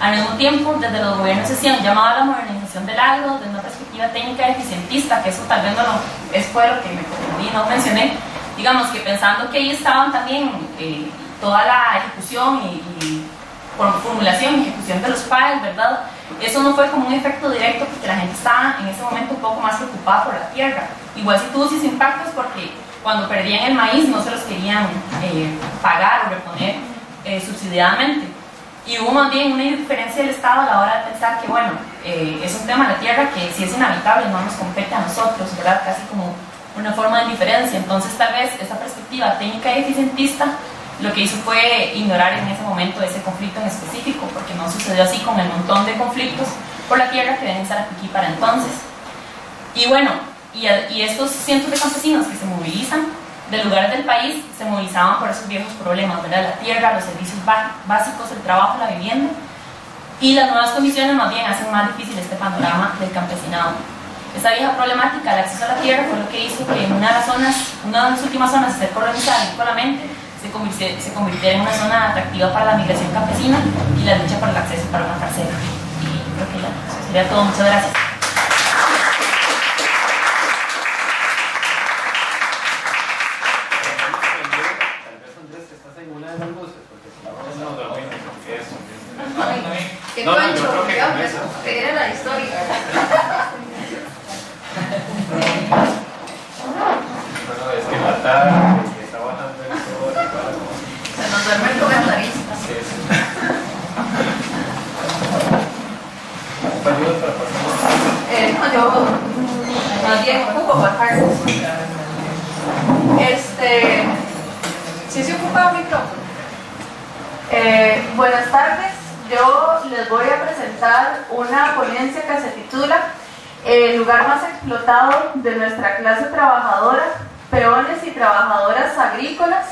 Al mismo tiempo, desde los gobiernos se hacían llamado a la modernización del agro, desde una perspectiva técnica eficientista, que eso tal vez fue lo que me confundí, no mencioné, digamos que pensando que ahí estaban también toda la ejecución y por formulación y ejecución de los PAES, ¿verdad? Eso no fue como un efecto directo, porque la gente estaba en ese momento un poco más preocupada por la tierra. Igual sí tuvo sus impactos, porque cuando perdían el maíz no se los querían pagar o reponer subsidiadamente. Y hubo más bien una diferencia del Estado a la hora de pensar que, bueno, es un tema de la tierra que si es inhabitable no nos compete a nosotros, ¿verdad? Casi como una forma de indiferencia. Entonces tal vez esa perspectiva técnica y eficientista lo que hizo fue ignorar en ese momento ese conflicto en específico, porque no sucedió así con el montón de conflictos por la tierra que deben estar aquí para entonces. Y bueno, y estos cientos de campesinos que se movilizan de lugares del país, se movilizaban por esos viejos problemas, ¿verdad? La tierra, los servicios básicos, el trabajo, la vivienda, y las nuevas condiciones más bien hacen más difícil este panorama del campesinado. Esta vieja problemática, el acceso a la tierra, fue lo que hizo que en una de las últimas zonas de ser colonizada agrícolamente, se convirtiera en una zona atractiva para la migración campesina y la lucha por el acceso para una parcela. Y creo que ya, eso sería todo. Muchas gracias. ¿Qué No, yo cuento? creo que con eso. Que era la historia. Bueno, es que matar, que está bajando el sol, Se nos duerme el comentarista. sí, sí. ¿Ayudas para pasar? No, yo más bien ocupo bajar. ¿Sí se ocupa el micrófono? Buenas tardes. Yo les voy a presentar una ponencia que se titula el lugar más explotado de nuestra clase trabajadora, peones y trabajadoras agrícolas,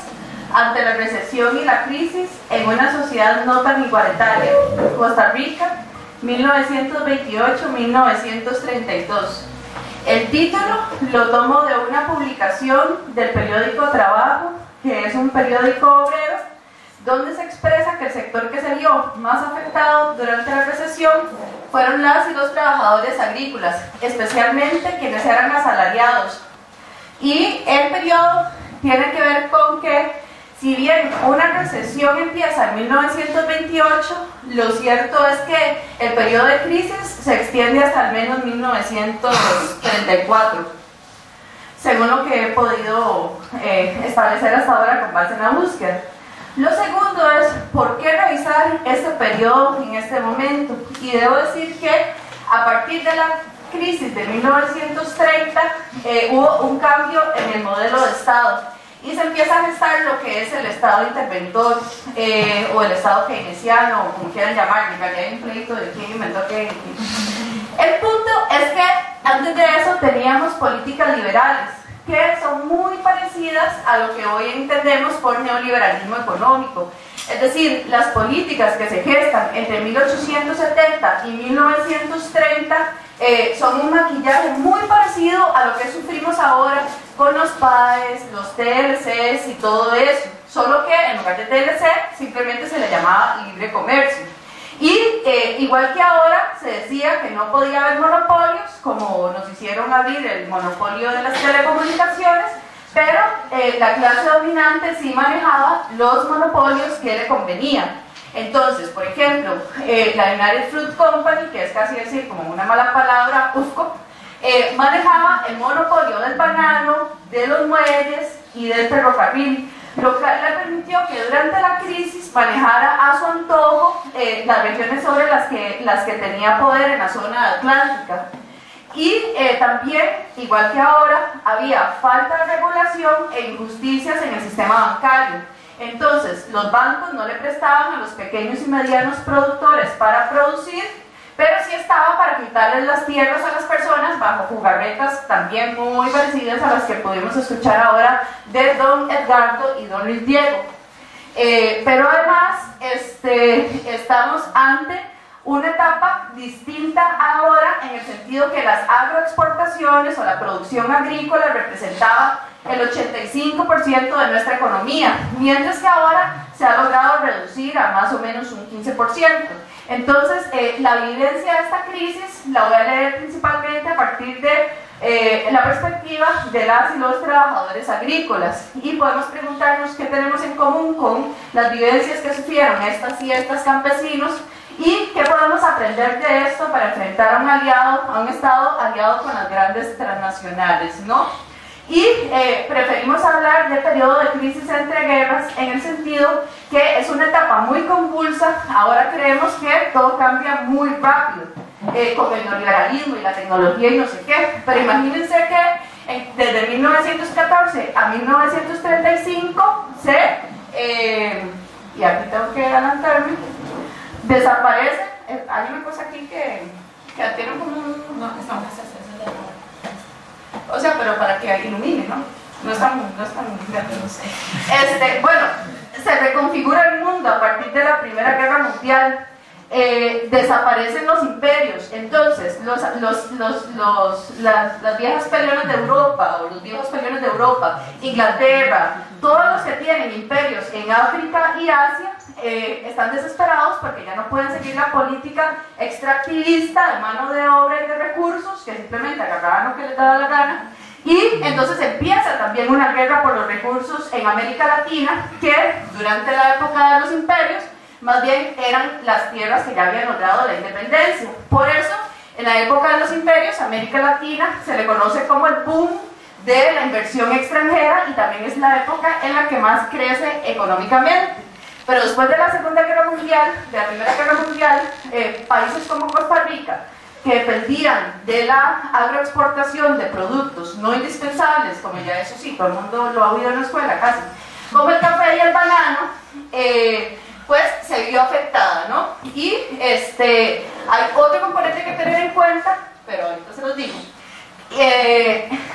ante la recesión y la crisis en una sociedad no tan igualitaria. Costa Rica, 1928-1932. El título lo tomo de una publicación del periódico Trabajo, que es un periódico obrero, donde se expresa que el sector que se vio más afectado durante la recesión fueron las y los trabajadores agrícolas, especialmente quienes eran asalariados. Y el periodo tiene que ver con que, si bien una recesión empieza en 1928, lo cierto es que el periodo de crisis se extiende hasta al menos 1934, según lo que he podido establecer hasta ahora con base en la búsqueda. Lo segundo es, ¿por qué revisar este periodo en este momento? Y debo decir que a partir de la crisis de 1930 hubo un cambio en el modelo de Estado y se empieza a gestar lo que es el Estado interventor o el Estado keynesiano, o como quieran llamarlo. Ya hay un pleito de quién inventó qué. El punto es que antes de eso teníamos políticas liberales que son muy parecidas a lo que hoy entendemos por neoliberalismo económico. Es decir, las políticas que se gestan entre 1870 y 1930 son un maquillaje muy parecido a lo que sufrimos ahora con los PAES, los TLCs y todo eso, solo que en lugar de TLC simplemente se le llamaba libre comercio. Y igual que ahora se decía que no podía haber monopolios, como nos hicieron abrir el monopolio de las telecomunicaciones, pero la clase dominante sí manejaba los monopolios que le convenían. Entonces, por ejemplo, la United Fruit Company, que es casi decir como una mala palabra, UFCO, manejaba el monopolio del banano, de los muelles y del ferrocarril, lo que le permitió que durante la crisis manejara a su antojo las regiones sobre las que tenía poder en la zona atlántica. Y también, igual que ahora, había falta de regulación e injusticias en el sistema bancario. Entonces, los bancos no le prestaban a los pequeños y medianos productores para producir, pero sí estaba para quitarles las tierras a las personas bajo jugarretas también muy parecidas a las que pudimos escuchar ahora de don Edgardo y don Luis Diego. Pero además estamos ante una etapa distinta ahora, en el sentido que las agroexportaciones o la producción agrícola representaba el 85% de nuestra economía, mientras que ahora se ha logrado reducir a más o menos un 15%. Entonces, la vivencia de esta crisis la voy a leer principalmente a partir de la perspectiva de las y los trabajadores agrícolas, y podemos preguntarnos qué tenemos en común con las vivencias que sufrieron estas y estos campesinos, y qué podemos aprender de esto para enfrentar a un Estado aliado con las grandes transnacionales, ¿no? Y preferimos hablar de periodo de crisis entre guerras en el sentido que es una etapa muy convulsa. Ahora creemos que todo cambia muy rápido con el neoliberalismo y la tecnología y no sé qué, pero imagínense que desde 1914 a 1935 y aquí tengo que adelantarme, desaparece. Hay una cosa aquí que tiene como un... No, o sea, pero para que ilumine, ¿no? No es tan bueno, se reconfigura el mundo a partir de la Primera Guerra Mundial. Desaparecen los imperios. Entonces las viejas peleones de Europa, o los viejos peleones de Europa, Inglaterra, todos los que tienen imperios en África y Asia, están desesperados porque ya no pueden seguir la política extractivista de mano de obra y de recursos, que simplemente agarraban lo que les daba la gana. Y entonces empieza también una guerra por los recursos en América Latina, que durante la época de los imperios más bien eran las tierras que ya habían logrado la independencia. Por eso, en la época de los imperios, América Latina se le conoce como el boom de la inversión extranjera, y también es la época en la que más crece económicamente. Pero después de la Segunda Guerra Mundial, de la Primera Guerra Mundial, países como Costa Rica, que dependían de la agroexportación de productos no indispensables, como ya eso sí, todo el mundo lo ha oído en la escuela casi, como el café y el banano, pues se vio afectada, ¿no? Y hay otro componente que tener en cuenta, pero ahorita se los digo.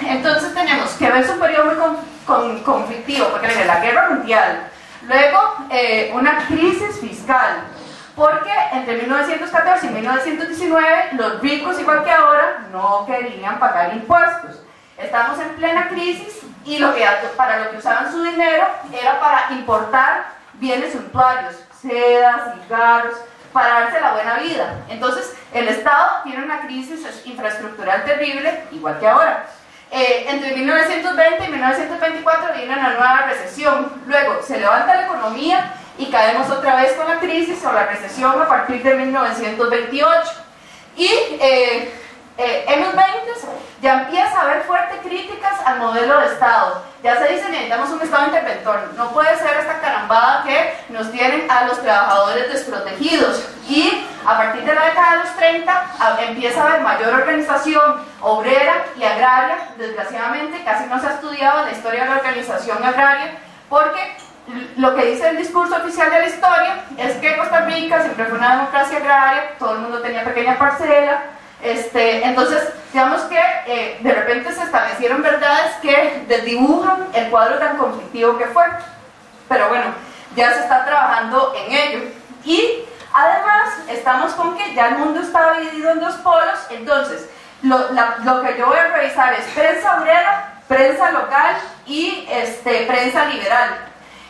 Entonces tenemos que ver un periodo muy conflictivo, porque viene la guerra mundial, luego una crisis fiscal, porque entre 1914 y 1919 los ricos, igual que ahora, no querían pagar impuestos. Estamos en plena crisis y para lo que usaban su dinero era para importar bienes suntuarios, seda, cigarros, para darse la buena vida. Entonces el Estado tiene una crisis infraestructural terrible, igual que ahora. Entre 1920 y 1924 viene una nueva recesión, luego se levanta la economía y caemos otra vez con la crisis o la recesión a partir de 1928. Y en los 20 ya empieza a haber fuertes críticas al modelo de Estado. Ya se dice, necesitamos un Estado interventor. No puede ser esta carambada que nos tienen a los trabajadores desprotegidos. Y a partir de la década de los 30 empieza a haber mayor organización obrera y agraria. Desgraciadamente casi no se ha estudiado la historia de la organización agraria, porque lo que dice el discurso oficial de la historia es que Costa Rica siempre fue una democracia agraria, todo el mundo tenía pequeña parcela. Entonces, digamos que de repente se establecieron verdades que desdibujan el cuadro tan conflictivo que fue. Pero bueno, ya se está trabajando en ello. Y además, estamos con que ya el mundo está dividido en dos polos. Entonces, lo que yo voy a revisar es prensa obrera, prensa local y prensa liberal.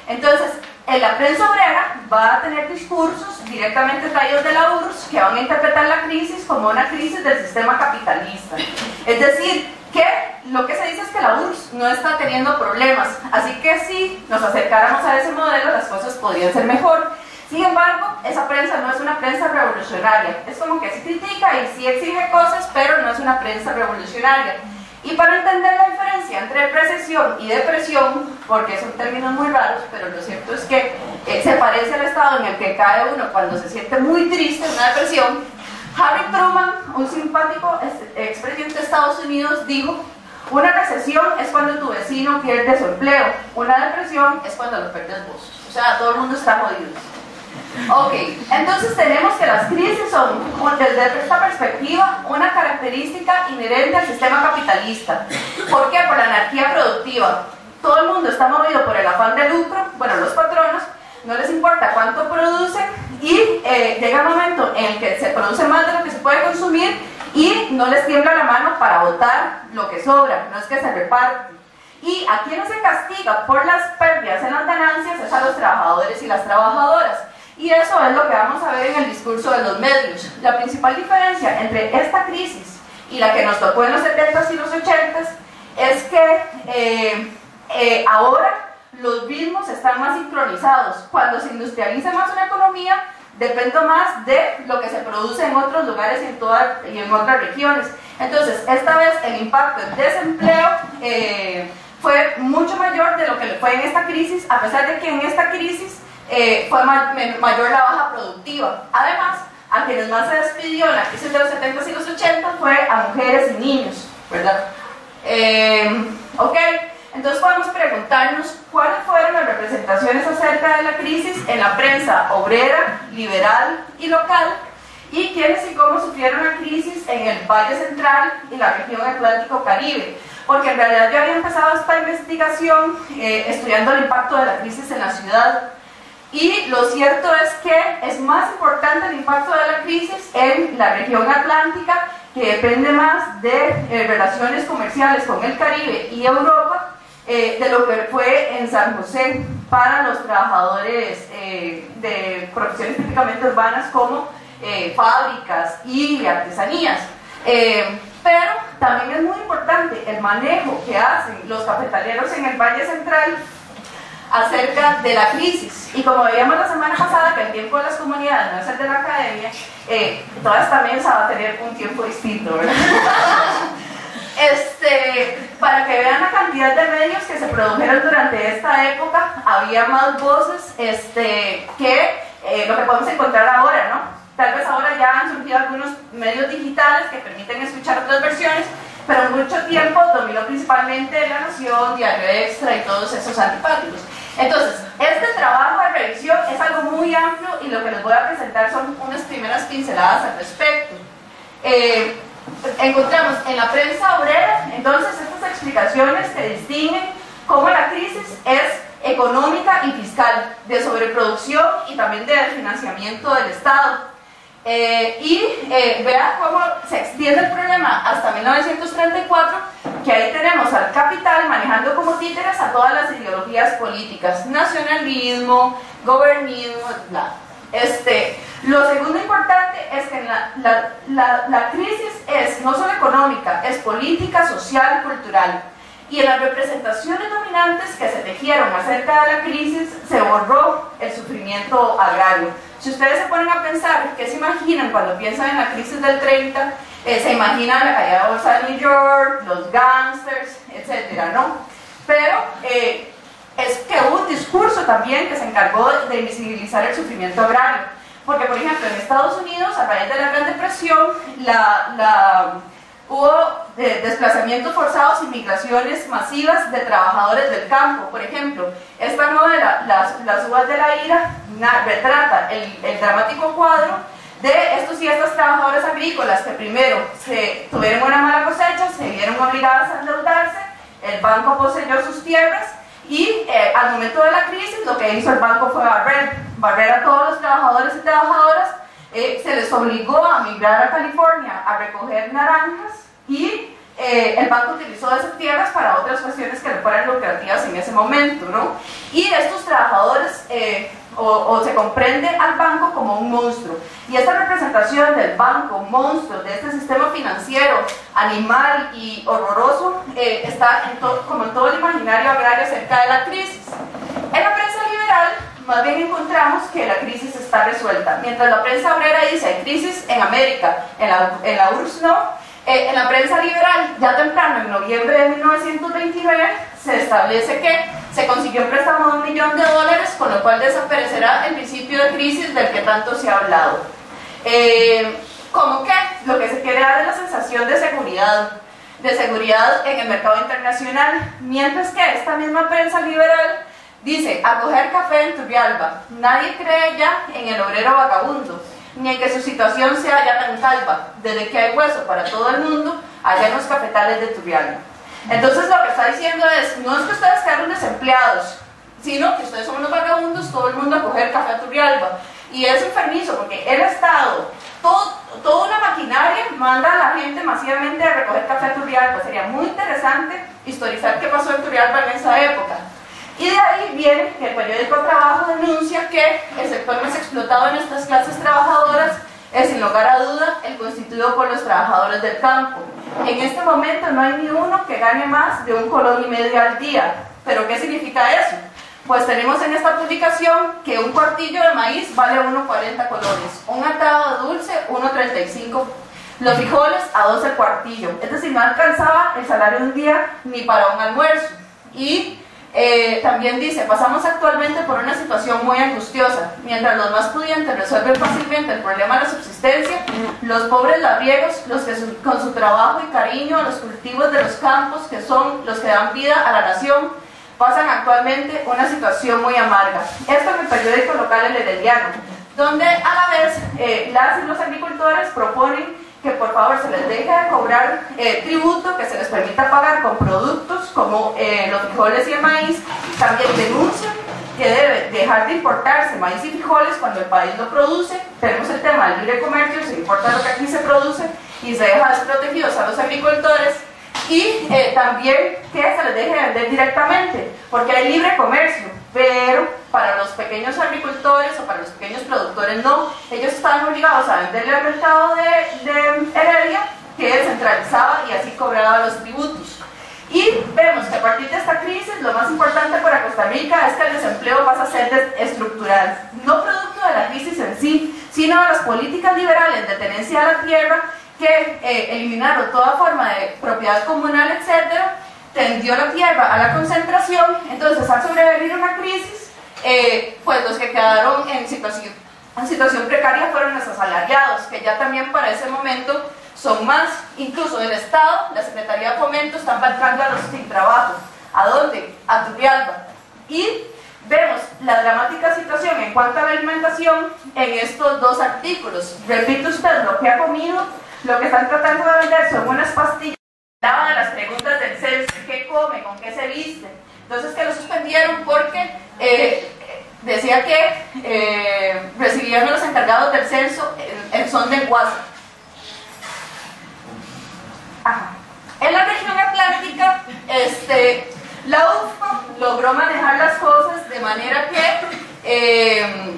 Entonces, en la prensa obrera va a tener discursos directamente traídos de la URSS que van a interpretar la crisis como una crisis del sistema capitalista. Es decir, que lo que se dice es que la URSS no está teniendo problemas, así que si nos acercáramos a ese modelo las cosas podrían ser mejor. Sin embargo, esa prensa no es una prensa revolucionaria, es como que sí critica y sí exige cosas, pero no es una prensa revolucionaria. Y para entender la diferencia entre recesión y depresión, porque son términos muy raros, pero lo cierto es que se parece al estado en el que cae uno cuando se siente muy triste, una depresión. Harry Truman, un simpático expresidente de Estados Unidos, dijo: una recesión es cuando tu vecino pierde su empleo, una depresión es cuando lo pierdes vos. O sea, todo el mundo está jodido. Ok, entonces tenemos que las crisis son, desde esta perspectiva, una característica inherente al sistema capitalista. ¿Por qué? Por la anarquía productiva. Todo el mundo está movido por el afán de lucro. Bueno, los patronos no les importa cuánto producen y llega un momento en el que se produce más de lo que se puede consumir y no les tiembla la mano para botar lo que sobra, no es que se reparte. Y a quienes se castiga por las pérdidas en las ganancias es a los trabajadores y las trabajadoras. Y eso es lo que vamos a ver en el discurso de los medios. La principal diferencia entre esta crisis y la que nos tocó en los 70s y los 80s es que ahora los ritmos están más sincronizados. Cuando se industrializa más una economía, depende más de lo que se produce en otros lugares y en otras regiones. Entonces, esta vez el impacto del desempleo fue mucho mayor de lo que fue en esta crisis, a pesar de que en esta crisis fue mayor la baja productiva. Además, a quienes más se despidió en la crisis de los 70s y los 80 fue a mujeres y niños, ¿verdad? Ok, entonces podemos preguntarnos cuáles fueron las representaciones acerca de la crisis en la prensa obrera, liberal y local, y quiénes y cómo sufrieron la crisis en el Valle Central y la región Atlántico-Caribe. Porque en realidad yo había empezado esta investigación estudiando el impacto de la crisis en la ciudad. Y lo cierto es que es más importante el impacto de la crisis en la región atlántica, que depende más de relaciones comerciales con el Caribe y Europa, de lo que fue en San José para los trabajadores de profesiones típicamente urbanas como fábricas y artesanías. Pero también es muy importante el manejo que hacen los cafetaleros en el Valle Central acerca de la crisis. Y como veíamos la semana pasada que el tiempo de las comunidades no es el de la academia, toda esta mesa va a tener un tiempo distinto, ¿verdad? Para que vean la cantidad de medios que se produjeron durante esta época, había más voces que lo que podemos encontrar ahora, ¿no? Tal vez ahora ya han surgido algunos medios digitales que permiten escuchar otras versiones, pero mucho tiempo dominó principalmente La Nación, Diario Extra y todos esos antipáticos. Entonces, este trabajo de revisión es algo muy amplio y lo que les voy a presentar son unas primeras pinceladas al respecto. encontramos en la prensa obrera, entonces, estas explicaciones que distinguen cómo la crisis es económica y fiscal, de sobreproducción y también de financiamiento del Estado. Vea cómo se extiende el problema hasta 1934, que ahí tenemos al capital manejando como títeres a todas las ideologías políticas, nacionalismo, gobernismo, bla. Lo segundo importante es que la crisis es no solo económica, es política, social, cultural. Y en las representaciones dominantes que se tejieron acerca de la crisis se borró el sufrimiento agrario. Si ustedes se ponen a pensar, ¿qué se imaginan cuando piensan en la crisis del 30? Se imaginan la caída de bolsa de New York, los gángsters, etcétera, ¿no? Pero es que hubo un discurso también que se encargó de invisibilizar el sufrimiento agrario. Porque, por ejemplo, en Estados Unidos, a raíz de la Gran Depresión, hubo desplazamientos forzados y migraciones masivas de trabajadores del campo. Por ejemplo, esta novela, Las uvas de la ira, retrata el dramático cuadro de estos y estas trabajadores agrícolas que primero tuvieron una mala cosecha, se vieron obligadas a endeudarse, el banco poseyó sus tierras y al momento de la crisis lo que hizo el banco fue barrer a todos los trabajadores y trabajadoras. Se les obligó a migrar a California a recoger naranjas y el banco utilizó esas tierras para otras cuestiones que le fueran lucrativas en ese momento, ¿no? Y estos trabajadores o se comprende al banco como un monstruo, y esta representación del banco monstruo, de este sistema financiero animal y horroroso, está como en todo el imaginario agrario acerca de la crisis. En la prensa liberal más bien encontramos que la crisis está resuelta. Mientras la prensa obrera dice hay crisis en América, en la URSS no, en la prensa liberal, ya temprano, en noviembre de 1929, se establece que se consiguió un préstamo de $1 millón, con lo cual desaparecerá el principio de crisis del que tanto se ha hablado. Como que lo que se quiere dar es la sensación de seguridad en el mercado internacional, mientras que esta misma prensa liberal dice, a coger café en Turrialba. Nadie cree ya en el obrero vagabundo, ni en que su situación sea ya tan calva, desde que hay hueso para todo el mundo, allá en los cafetales de Turrialba. Entonces lo que está diciendo es, no es que ustedes quedaron desempleados, sino que ustedes son unos vagabundos, todo el mundo a coger café a Turrialba. Y es enfermizo, porque el Estado, toda una maquinaria manda a la gente masivamente a recoger café a Turrialba. Sería muy interesante historizar qué pasó en Turrialba en esa época. Y de ahí viene que el periódico Trabajo denuncia que el sector más explotado en estas clases trabajadoras es, sin lugar a duda, el constituido por los trabajadores del campo. En este momento no hay ni uno que gane más de $1,5 colón al día. ¿Pero qué significa eso? Pues tenemos en esta publicación que un cuartillo de maíz vale 1,40 colones, un atado de dulce 1,35, los frijoles a 12 el cuartillo. Es decir, no alcanzaba el salario de un día ni para un almuerzo. Y también dice, pasamos actualmente por una situación muy angustiosa. Mientras los más pudientes resuelven fácilmente el problema de la subsistencia, los pobres labriegos, los que con su trabajo y cariño a los cultivos de los campos, que son los que dan vida a la nación, pasan actualmente una situación muy amarga. Esto en el periódico local El Herediano, donde a la vez las y los agricultores proponen que por favor se les deje de cobrar tributo, que se les permita pagar con productos como los frijoles y el maíz. También denuncian que debe dejar de importarse maíz y frijoles cuando el país lo produce. Tenemos el tema del libre comercio, se importa lo que aquí se produce y se deja desprotegidos a los agricultores. Y también que se les deje vender directamente, porque hay libre comercio, pero para los pequeños agricultores o para los pequeños productores no. Ellos estaban obligados a venderle al mercado de Heredia, que centralizaba y así cobraba los tributos. Y vemos que a partir de esta crisis lo más importante para Costa Rica es que el desempleo pasa a ser estructural, no producto de la crisis en sí, sino de las políticas liberales de tenencia de la tierra que eliminaron toda forma de propiedad comunal, etcétera, tendió la tierra a la concentración. Entonces, al sobrevivir una crisis, pues los que quedaron en situación precaria fueron los asalariados, que ya también para ese momento son más. Incluso el Estado, la Secretaría de Fomento, están bancando a los sin trabajo. ¿A dónde? A Turrialba. Y vemos la dramática situación en cuanto a la alimentación en estos dos artículos. Repite usted lo que ha comido, lo que están tratando de vender son unas pastillas que daban a las preguntas del censo: ¿qué come? ¿Con qué se viste? Entonces que lo suspendieron porque decía que recibían a los encargados del censo en son del WhatsApp. Ajá. En la región atlántica, la UFCO logró manejar las cosas de manera que,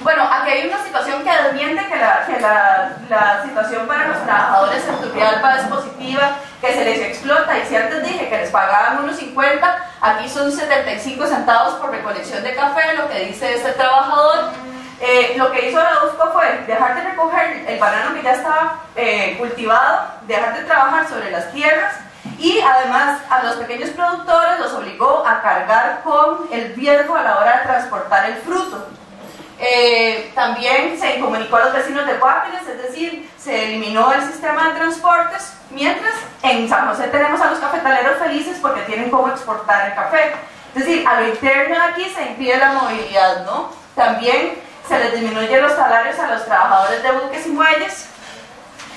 bueno, aquí hay una situación que desmiente que la situación para los trabajadores en Turrialba es positiva, que se les explota, y si antes dije que les pagaban unos 50, aquí son 75 centavos por recolección de café, lo que dice este trabajador. Lo que hizo la UFCO fue dejar de recoger el banano que ya estaba cultivado, dejar de trabajar sobre las tierras, y además a los pequeños productores los obligó a cargar con el riesgo a la hora de transportar el fruto. También se comunicó a los vecinos de Guápiles, es decir, se eliminó el sistema de transportes, mientras en San José tenemos a los cafetaleros felices porque tienen cómo exportar el café. Es decir, a lo interno de aquí se impide la movilidad, ¿no? También se les disminuyen los salarios a los trabajadores de buques y muelles,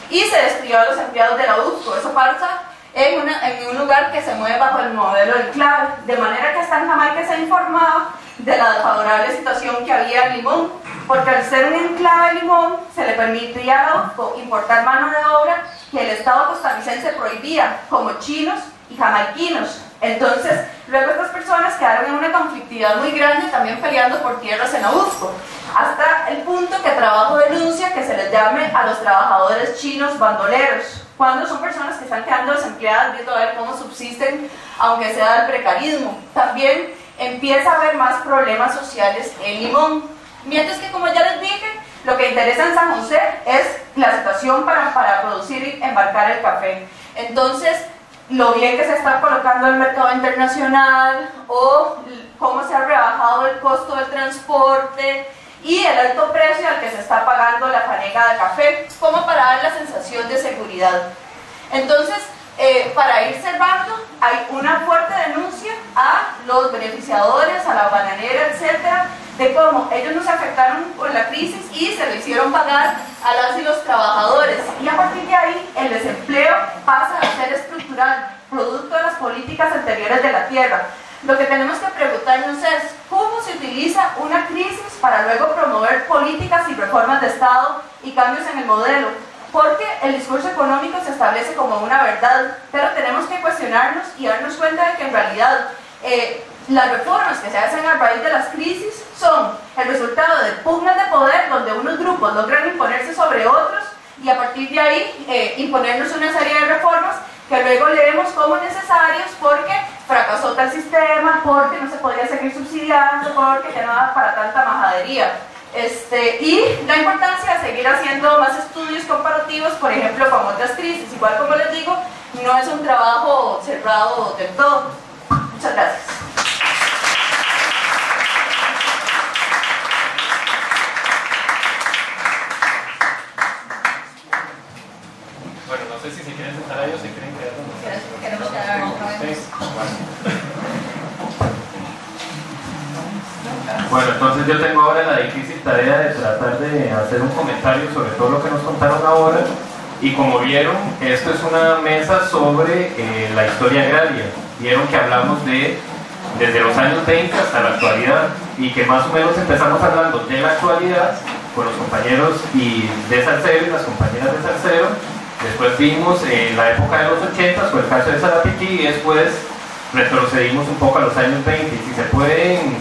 y se despidió a los empleados de la UFCO. Eso pasa en un lugar que se mueve bajo el modelo de enclave, de manera que hasta en Jamaica se informaba de la desfavorable situación que había en Limón, porque al ser un enclave de Limón se le permitía a la UFCO importar mano de obra que el Estado costarricense prohibía, como chinos y jamaiquinos. Entonces, luego estas personas quedaron en una conflictividad muy grande, también peleando por tierras en la UFCO, hasta el punto que Trabajo denuncia que se les llame a los trabajadores chinos bandoleros, cuando son personas que están quedando desempleadas, viendo a ver cómo subsisten, aunque sea del precarismo. También empieza a haber más problemas sociales en Limón, mientras que, como ya les dije, lo que interesa en San José es la situación para producir y embarcar el café. Entonces, lo bien que se está colocando el mercado internacional, o cómo se ha rebajado el costo del transporte y el alto precio al que se está pagando la fanega de café, como para dar la sensación de seguridad. Entonces, para ir cerrando, hay una fuerte denuncia a los beneficiadores, a la bananera, etcétera, de cómo ellos no se afectaron por la crisis y se lo hicieron pagar a las y los trabajadores, y a partir de ahí el desempleo pasa a ser estructural, producto de las políticas anteriores de la tierra. Lo que tenemos que preguntarnos es cómo se utiliza una crisis para luego promover políticas y reformas de Estado y cambios en el modelo, porque el discurso económico se establece como una verdad, pero tenemos que cuestionarnos y darnos cuenta de que en realidad las reformas que se hacen a raíz de las crisis son el resultado de pugnas de poder, donde unos grupos logran imponerse sobre otros, y a partir de ahí imponernos una serie de reformas que luego leemos como necesarios porque fracasó tal sistema, porque no se podía seguir subsidiando, porque ya no daba para tanta majadería. Y la importancia de seguir haciendo más estudios comparativos, por ejemplo, con otras crisis. Igual, como les digo, no es un trabajo cerrado del todo. Muchas gracias. Bueno, no sé si se quieren sentar ahí o si quieren quedar donde están. Queremos quedar otra vez. Bueno, entonces yo tengo ahora la difícil tarea de tratar de hacer un comentario sobre todo lo que nos contaron ahora, y como vieron, esto es una mesa sobre la historia agraria. Vieron que hablamos desde los años 20 hasta la actualidad, y que más o menos empezamos hablando de la actualidad con los compañeros de Salcero y las compañeras de Salcero. Después vimos la época de los 80, fue el caso de Sarapiquí, y después retrocedimos un poco a los años 20. Y si se pueden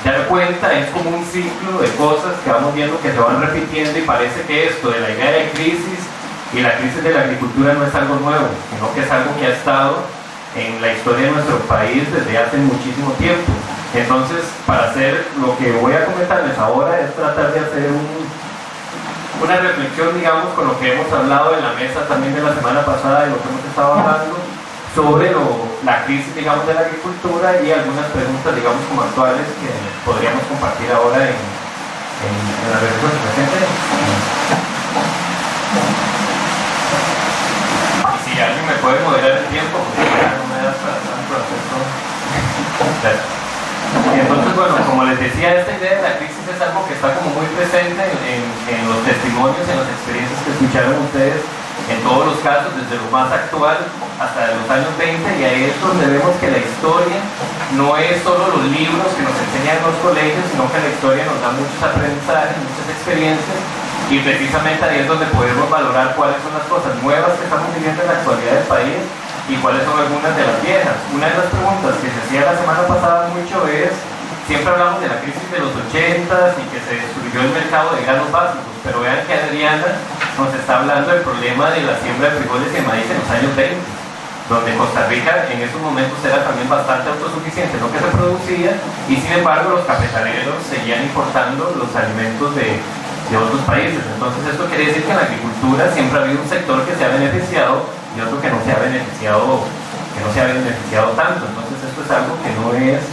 dar cuenta, es como un ciclo de cosas que vamos viendo que se van repitiendo, y parece que esto de la idea de crisis y la crisis de la agricultura no es algo nuevo, sino que es algo que ha estado en la historia de nuestro país desde hace muchísimo tiempo. Entonces, para hacer lo que voy a comentarles ahora es tratar de hacer una reflexión, digamos, con lo que hemos hablado en la mesa también de la semana pasada, de lo que hemos estado hablando sobre la crisis, digamos, de la agricultura, y algunas preguntas, digamos, como actuales que podríamos compartir ahora en la reflexión presente. Si alguien me puede moderar el tiempo, porque ya no me das para tanto hacer todo. Gracias. Y entonces, bueno, como les decía, esta idea de la crisis crisis es algo que está como muy presente en los testimonios, en las experiencias que escucharon ustedes, en todos los casos, desde lo más actual hasta los años 20, y ahí es donde vemos que la historia no es solo los libros que nos enseñan en los colegios, sino que la historia nos da muchos aprendizajes, muchas experiencias, y precisamente ahí es donde podemos valorar cuáles son las cosas nuevas que estamos viviendo en la actualidad del país y cuáles son algunas de las viejas. Una de las preguntas que se hacía la semana pasada mucho es, siempre hablamos de la crisis de los 80s y que se destruyó el mercado de granos básicos, pero vean que Adriana nos está hablando del problema de la siembra de frijoles y de maíz en los años 20, donde Costa Rica en esos momentos era también bastante autosuficiente en lo que se producía, y sin embargo los cafetaleros seguían importando los alimentos de otros países. Entonces esto quiere decir que en la agricultura siempre ha habido un sector que se ha beneficiado y otro que no se ha beneficiado tanto. Entonces esto es algo que no es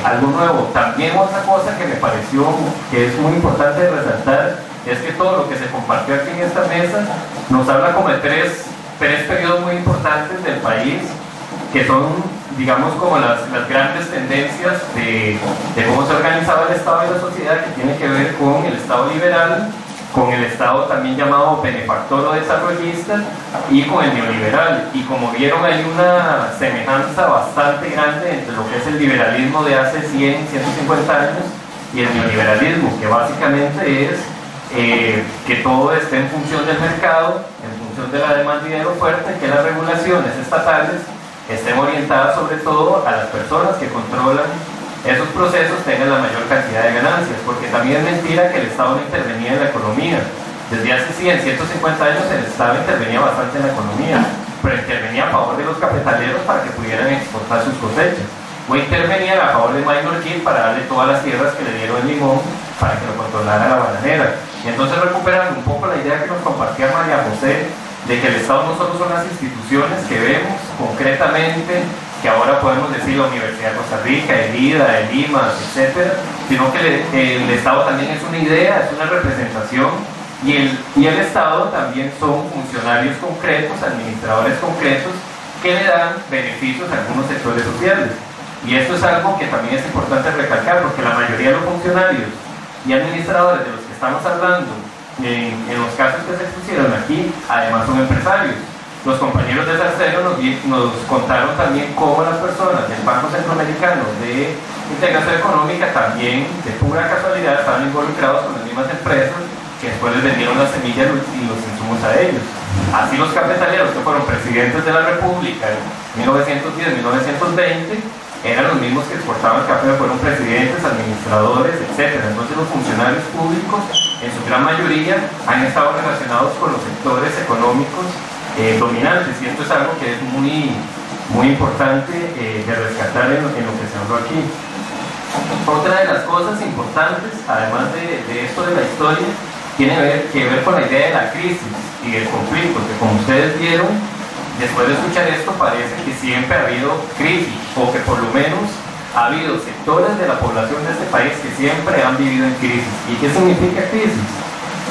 algo nuevo. También otra cosa que me pareció que es muy importante de resaltar es que todo lo que se compartió aquí en esta mesa nos habla como de tres periodos muy importantes del país, que son, digamos, como las grandes tendencias de cómo se organizaba el Estado y la sociedad, que tiene que ver con el Estado liberal, con el Estado también llamado benefactor o desarrollista, y con el neoliberal. Y como vieron, hay una semejanza bastante grande entre lo que es el liberalismo de hace 100, 150 años y el neoliberalismo, que básicamente es que todo esté en función del mercado, en función de la demanda y de la oferta, y que las regulaciones estatales estén orientadas sobre todo a las personas que controlan esos procesos, tengan la mayor cantidad de ganancias, porque también es mentira que el Estado no intervenía en la economía. Desde hace 100, 150 años el Estado intervenía bastante en la economía, pero intervenía a favor de los cafetaleros para que pudieran exportar sus cosechas, o intervenían a favor de Minor Kid para darle todas las tierras que le dieron el limón para que lo controlara la bananera. Y entonces recuperando un poco la idea que nos compartía María José, de que el Estado no solo son las instituciones que vemos concretamente, que ahora podemos decir la Universidad de Costa Rica, el IDA, el IMAS, etcétera, sino que el Estado también es una idea, es una representación, y el Estado también son funcionarios concretos, administradores concretos, que le dan beneficios a algunos sectores sociales. Y esto es algo que también es importante recalcar, porque la mayoría de los funcionarios y administradores de los que estamos hablando, en los casos que se expusieron aquí, además son empresarios. Los compañeros de Sarcero nos contaron también cómo las personas del Banco Centroamericano de Integración Económica también, de pura casualidad, estaban involucrados con las mismas empresas que después les vendieron las semillas y los insumos a ellos. Así los cafetaleros que fueron presidentes de la República en 1910, 1920, eran los mismos que exportaban café, fueron presidentes, administradores, etc. Entonces los funcionarios públicos, en su gran mayoría, han estado relacionados con los sectores económicos dominantes, y esto es algo que es muy importante de rescatar en lo que se habló aquí. Otra de las cosas importantes, además de esto de la historia, tiene que ver con la idea de la crisis y del conflicto, que como ustedes vieron, después de escuchar esto parece que siempre ha habido crisis, o que por lo menos ha habido sectores de la población de este país que siempre han vivido en crisis. ¿Y qué significa crisis?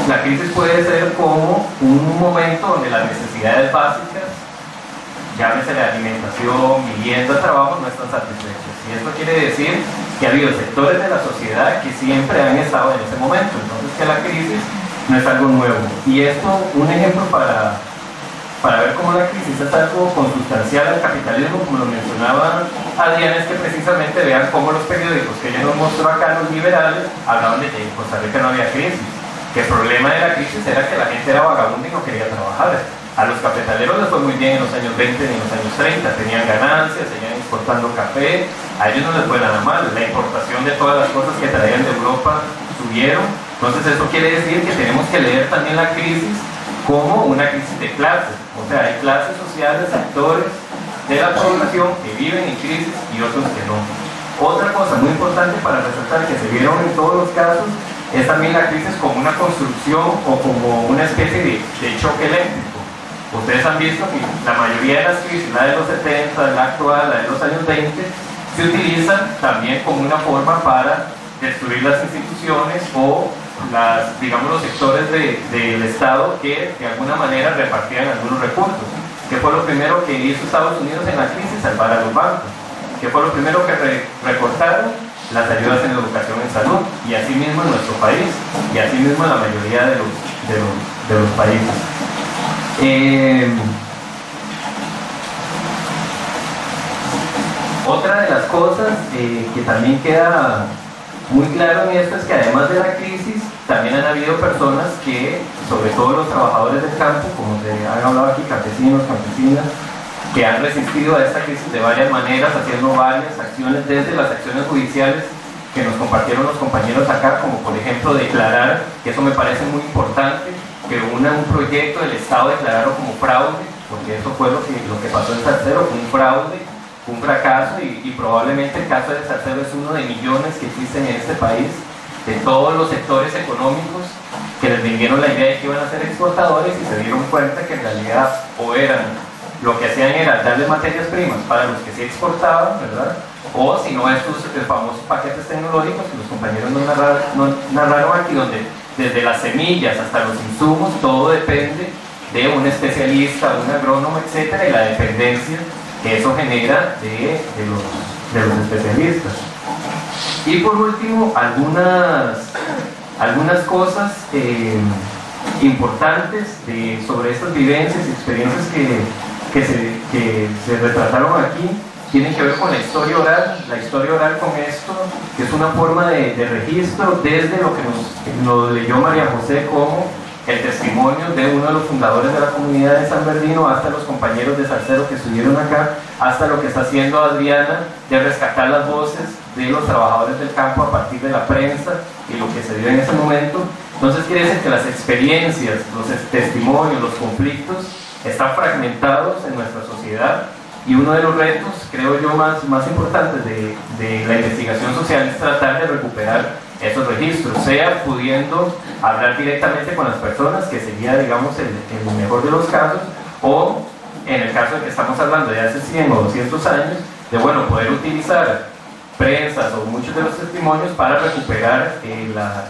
La crisis puede ser como un momento donde las necesidades básicas, llámese de alimentación, vivienda, trabajo, no están satisfechas. Y esto quiere decir que ha habido sectores de la sociedad que siempre han estado en ese momento. Entonces que la crisis no es algo nuevo. Y esto, un ejemplo para ver cómo la crisis es algo consustancial al capitalismo, como lo mencionaba Adriana, es que precisamente vean cómo los periódicos que ella nos mostró acá, los liberales, hablaban de que en Costa Rica no había crisis, que el problema de la crisis era que la gente era vagabunda y no quería trabajar. A los cafetaleros les fue muy bien en los años 20 y en los años 30, tenían ganancias, seguían exportando café, a ellos no les fue nada mal, la importación de todas las cosas que traían de Europa subieron. Entonces eso quiere decir que tenemos que leer también la crisis como una crisis de clases, o sea, hay clases sociales, sectores de la población que viven en crisis y otros que no. Otra cosa muy importante para resaltar, que se vieron en todos los casos, es también la crisis como una construcción o como una especie de choque eléctrico. Ustedes han visto que la mayoría de las crisis, la de los 70, la actual, la de los años 20, se utilizan también como una forma para destruir las instituciones o digamos, los sectores del Estado que de alguna manera repartían algunos recursos. ¿Qué fue lo primero que hizo Estados Unidos en la crisis? Salvar a los bancos. ¿Qué fue lo primero que recortaron? las ayudas en educación y salud, y asimismo en nuestro país, y asimismo en la mayoría de los países. Otra de las cosas que también queda muy claro en esto es que además de la crisis, también han habido personas que, sobre todo los trabajadores del campo, como se han hablado aquí, campesinos, campesinas, que han resistido a esta crisis de varias maneras, haciendo varias acciones, desde las acciones judiciales que nos compartieron los compañeros acá, como por ejemplo declarar, que eso me parece muy importante, que un proyecto del Estado declararlo como fraude, porque eso fue lo que pasó en Salcedo, un fraude, un fracaso, y probablemente el caso de Salcedo es uno de millones que existen en este país, de todos los sectores económicos que les vendieron la idea de que iban a ser exportadores y se dieron cuenta que en realidad o eran, lo que hacían era darles materias primas para los que sí exportaban, ¿verdad? O si no, estos famosos paquetes tecnológicos que los compañeros nos narraron aquí, donde desde las semillas hasta los insumos, todo depende de un especialista, un agrónomo, etcétera, y la dependencia que eso genera de los especialistas. Y por último, algunas cosas importantes sobre estas vivencias y experiencias que se retrataron aquí, tienen que ver con la historia oral con esto, que es una forma de registro desde lo que nos leyó María José como el testimonio de uno de los fundadores de la comunidad de San Bernardino, hasta los compañeros de Salcedo que estuvieron acá, hasta lo que está haciendo Adriana de rescatar las voces de los trabajadores del campo a partir de la prensa y lo que se dio en ese momento. Entonces quiere decir que las experiencias, los testimonios, los conflictos están fragmentados en nuestra sociedad, y uno de los retos, creo yo, más importantes de la investigación social es tratar de recuperar esos registros, sea pudiendo hablar directamente con las personas, que sería, digamos, el mejor de los casos, o en el caso de que estamos hablando de hace 100 o 200 años, de poder utilizar prensas o muchos de los testimonios para recuperar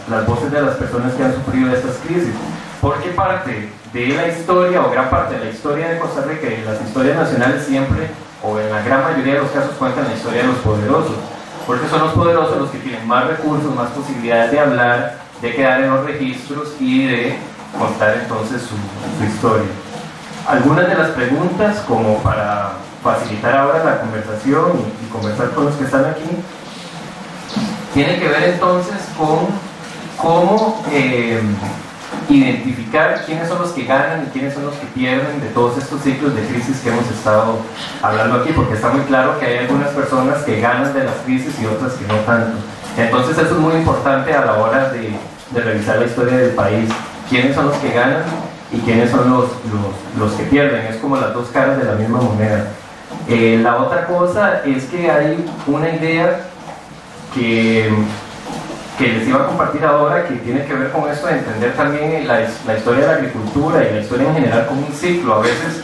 las voces de las personas que han sufrido estas crisis, porque parte de la historia, o gran parte de la historia de Costa Rica y las historias nacionales siempre, o en la gran mayoría de los casos, cuentan la historia de los poderosos, porque son los poderosos los que tienen más recursos, más posibilidades de hablar, de quedar en los registros y de contar entonces su historia. Algunas de las preguntas, como para facilitar ahora la conversación y conversar con los que están aquí, tienen que ver entonces con cómo identificar quiénes son los que ganan y quiénes son los que pierden de todos estos ciclos de crisis que hemos estado hablando aquí, porque está muy claro que hay algunas personas que ganan de las crisis y otras que no tanto. Entonces eso es muy importante a la hora de revisar la historia del país, quiénes son los que ganan y quiénes son los que pierden. Es como las dos caras de la misma moneda. La otra cosa es que hay una idea que les iba a compartir ahora, que tiene que ver con esto de entender también la historia de la agricultura y la historia en general como un ciclo. A veces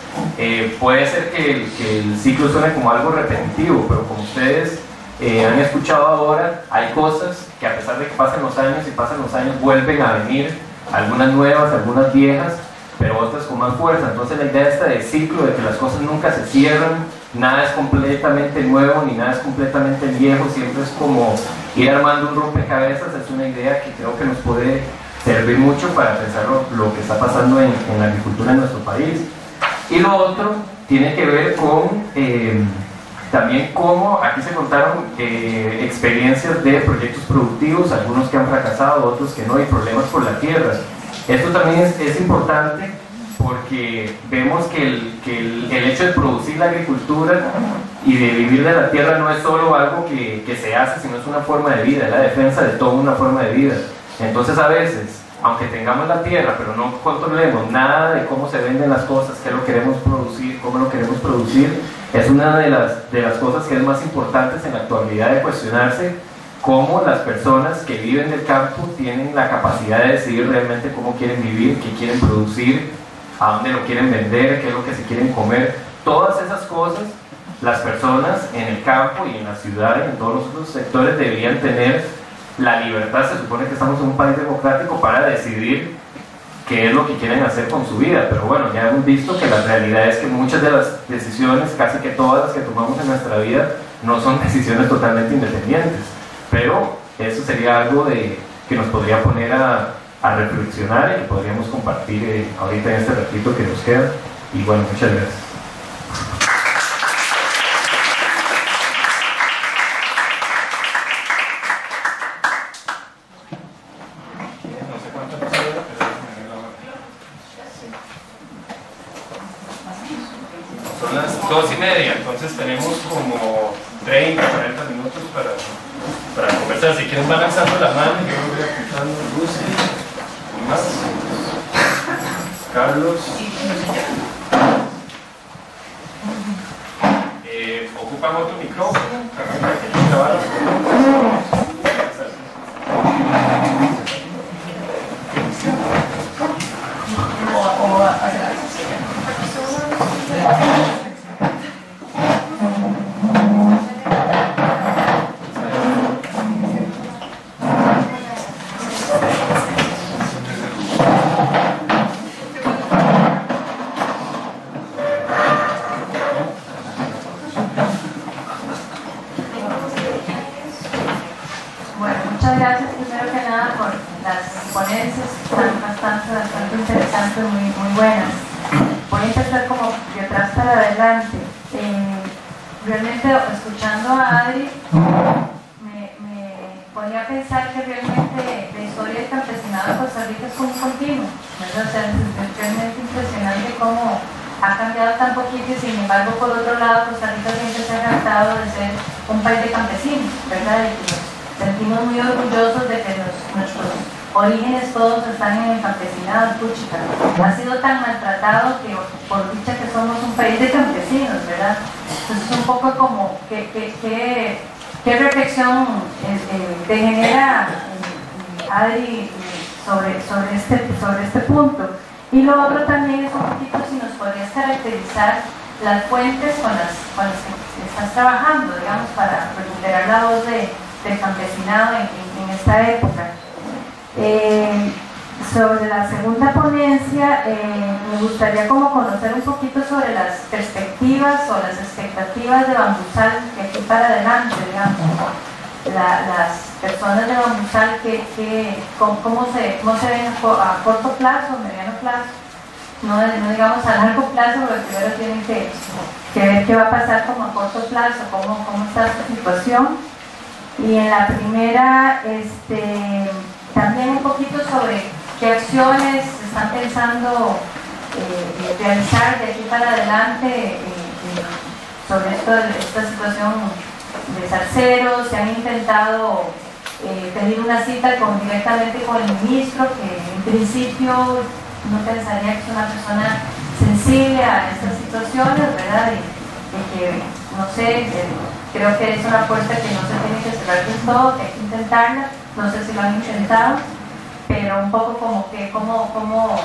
puede ser que el ciclo suene como algo repetitivo, pero como ustedes han escuchado ahora, hay cosas que a pesar de que pasan los años vuelven a venir, algunas nuevas, algunas viejas, pero otras con más fuerza. Entonces la idea esta de ciclo, de que las cosas nunca se cierran, nada es completamente nuevo ni nada es completamente viejo, siempre es como ir armando un rompecabezas, es una idea que creo que nos puede servir mucho para pensar lo que está pasando en la agricultura en nuestro país. Y lo otro tiene que ver con también cómo aquí se contaron experiencias de proyectos productivos, algunos que han fracasado, otros que no, y problemas por la tierra. Esto también es importante porque vemos que el hecho de producir la agricultura y de vivir de la tierra no es solo algo que se hace, sino es una forma de vida, es la defensa de toda una forma de vida. Entonces a veces, aunque tengamos la tierra, pero no controlemos nada de cómo se venden las cosas, qué lo queremos producir, cómo lo queremos producir, es una de las cosas que es más importantes en la actualidad de cuestionarse cómo las personas que viven del campo tienen la capacidad de decidir realmente cómo quieren vivir, qué quieren producir, a dónde lo quieren vender, qué es lo que se quieren comer. Todas esas cosas, las personas en el campo y en la ciudad y en todos los otros sectores deberían tener la libertad, se supone que estamos en un país democrático, para decidir qué es lo que quieren hacer con su vida. Pero bueno, ya hemos visto que la realidad es que muchas de las decisiones, casi que todas las que tomamos en nuestra vida, no son decisiones totalmente independientes. pero eso sería algo que nos podría poner a reflexionar y que podríamos compartir ahorita en este ratito que nos queda. Y bueno, muchas gracias. Son las 2:30, entonces tenemos como 30, 40 minutos para conversar. Si quieren van alzando la mano, yo voy apuntando. Lucy, más, Carlos. Ocupan otro micrófono. Muchas gracias primero que nada por las ponencias, están bastante interesantes, muy buenas. Voy a empezar como de atrás para adelante. Realmente escuchando a Adri me ponía a pensar que realmente la historia del campesinado de Costa Rica es como un continuo, ¿verdad? O sea, es realmente impresionante cómo ha cambiado tan poquito y sin embargo por otro lado Costa Rica siempre se ha tratado de ser un país de campesinos, ¿verdad? Y sentimos muy orgullosos de que nuestros orígenes todos están en el campesinado, en Cúchica. Ha sido tan maltratado que por dicha que somos un país de campesinos, ¿verdad? Entonces un poco como qué reflexión te genera Adri sobre este punto. Y lo otro también es un poquito si nos podrías caracterizar las fuentes con las que estás trabajando, digamos, para recuperar la voz del campesinado en esta época. Sobre la segunda ponencia, me gustaría como conocer un poquito sobre las perspectivas o las expectativas de Bambusal de aquí para adelante, digamos, las personas de Bambusal cómo se ven a corto plazo, mediano plazo, no digamos a largo plazo, porque primero tienen que ver qué va a pasar como a corto plazo, cómo está esta situación. Y en la primera, también un poquito sobre qué acciones están pensando realizar de aquí para adelante sobre esta situación de Zarcero. Se han intentado pedir una cita directamente con el ministro, que en principio no pensaría que es una persona sensible a estas situaciones, ¿verdad? Y que, no sé, creo que es una puerta que no se tiene que cerrar del todo, que hay que intentarla. No sé si lo han intentado, pero un poco como que, o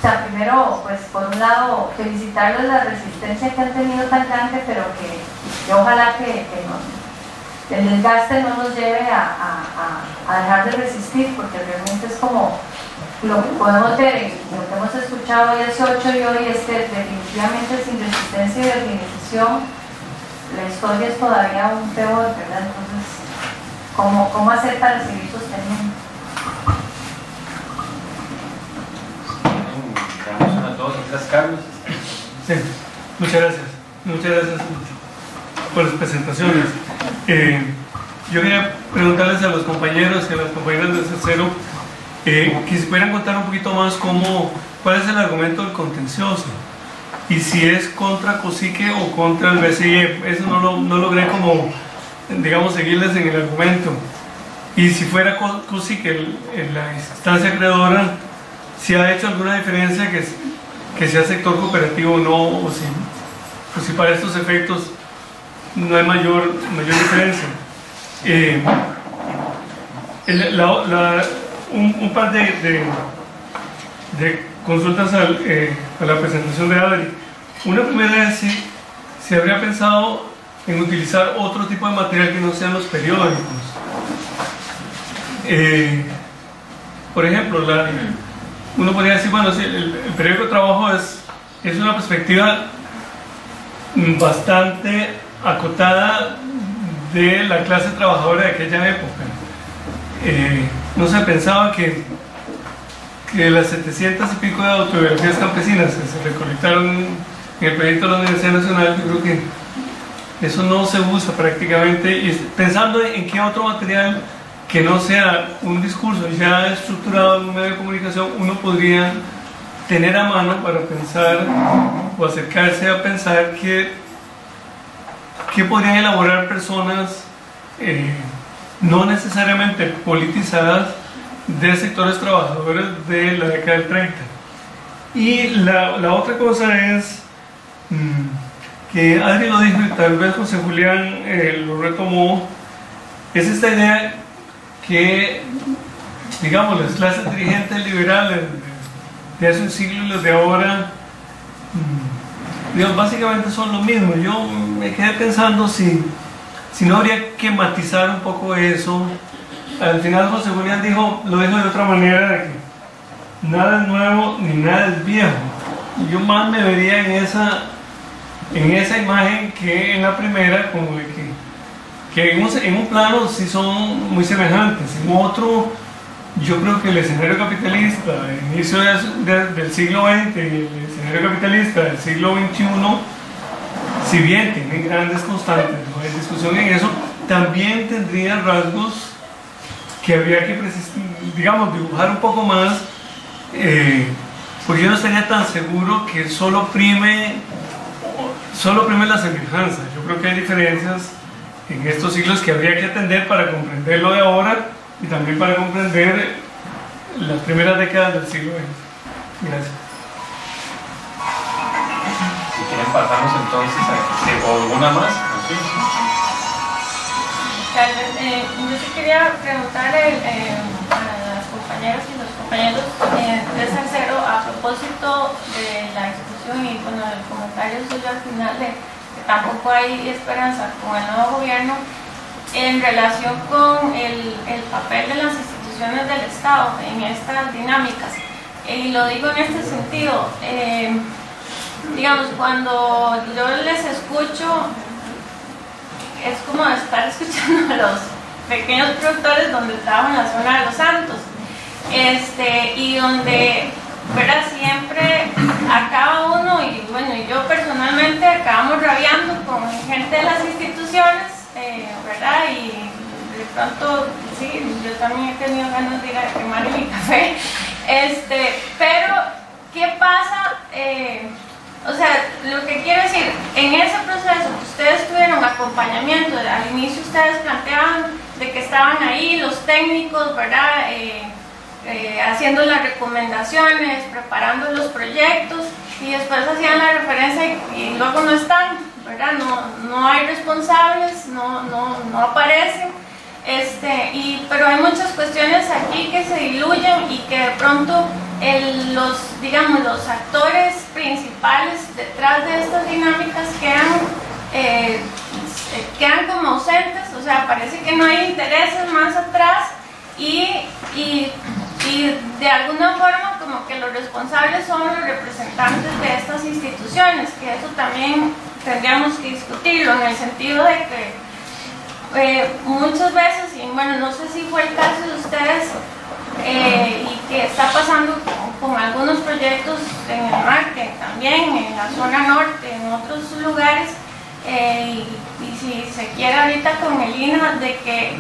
sea, primero, pues por un lado, felicitarles la resistencia que han tenido tan grande, pero que ojalá que el desgaste no nos lleve a dejar de resistir, porque realmente es como lo que podemos ver en lo que hemos escuchado hoy es 8 y hoy es que definitivamente sin resistencia y organización la historia es todavía aún peor, ¿verdad? Entonces, ¿cómo hacer para seguir sosteniendo? Vamos a todos, gracias Carlos. Sí, muchas gracias por las presentaciones. Yo quería preguntarles a los compañeros y a las compañeras de Zarcero que si pudieran contar un poquito más cuál es el argumento del contencioso y si es contra COSICE o contra el BCIE. Eso no logré como, digamos, seguirles en el argumento. Y si fuera COSICE, en la instancia acreedora, si ha hecho alguna diferencia que sea sector cooperativo o no, o si para estos efectos no hay mayor diferencia. Un par de consultas a la presentación de Adri. Una primera es si habría pensado en utilizar otro tipo de material que no sean los periódicos. Por ejemplo, uno podría decir, bueno, sí, el periódico de trabajo es una perspectiva bastante acotada de la clase trabajadora de aquella época. No se pensaba que las 700 y pico de autobiografías campesinas que se recolectaron en el proyecto de la Universidad Nacional, yo creo que eso no se usa prácticamente, y pensando en qué otro material que no sea un discurso ya estructurado en un medio de comunicación uno podría tener a mano para pensar o acercarse a pensar que podrían elaborar personas no necesariamente politizadas de sectores trabajadores de la década del 30. Y la otra cosa es que Adri lo dijo y tal vez José Julián lo retomó, es esta idea que, digamos, las clases dirigentes liberales de hace un siglo y las de ahora, digamos, básicamente son lo mismo. Yo me quedé pensando si no habría que matizar un poco eso. Al final José Julián lo dijo de otra manera, de que nada es nuevo ni nada es viejo. Y yo más me vería en esa imagen que en la primera, como de que en un plano sí son muy semejantes, en otro yo creo que el escenario capitalista el inicio del siglo XX y el escenario capitalista del siglo XXI, si bien tienen grandes constantes, no hay discusión en eso, también tendría rasgos que habría que, digamos, dibujar un poco más, porque yo no estaría tan seguro que solo prime la semejanza. Yo creo que hay diferencias en estos siglos que habría que atender para comprender lo de ahora y también para comprender las primeras décadas del siglo XX. Gracias. Si quieren pasamos entonces o una más. Yo sí quería preguntarle a las compañeras y los compañeros de Salcero a propósito de la discusión y bueno, el comentario suyo al final de que tampoco hay esperanza con el nuevo gobierno en relación con el papel de las instituciones del Estado en estas dinámicas. Y lo digo en este sentido, digamos, cuando yo les escucho, es como estar escuchando a los pequeños productores donde trabajo en la zona de Los Santos, y donde, ¿verdad? Siempre acaba uno, y bueno, yo personalmente acabamos rabiando con gente de las instituciones, ¿verdad? Y de pronto, sí, yo también he tenido ganas de ir a quemar mi café, pero, ¿qué pasa? O sea, lo que quiero decir, en ese proceso que ustedes tuvieron acompañamiento, al inicio ustedes planteaban de que estaban ahí los técnicos, ¿verdad? Haciendo las recomendaciones, preparando los proyectos, y después hacían la referencia y luego no están, ¿verdad? No hay responsables, no aparecen, pero hay muchas cuestiones aquí que se diluyen y que de pronto los actores principales detrás de estas dinámicas quedan como ausentes, o sea, parece que no hay intereses más atrás y de alguna forma como que los responsables son los representantes de estas instituciones, que eso también tendríamos que discutirlo en el sentido de que muchas veces, y bueno, no sé si fue el caso de ustedes, y que está pasando con algunos proyectos en el marque, también en la zona norte, en otros lugares, y si se quiere ahorita con el INA, de que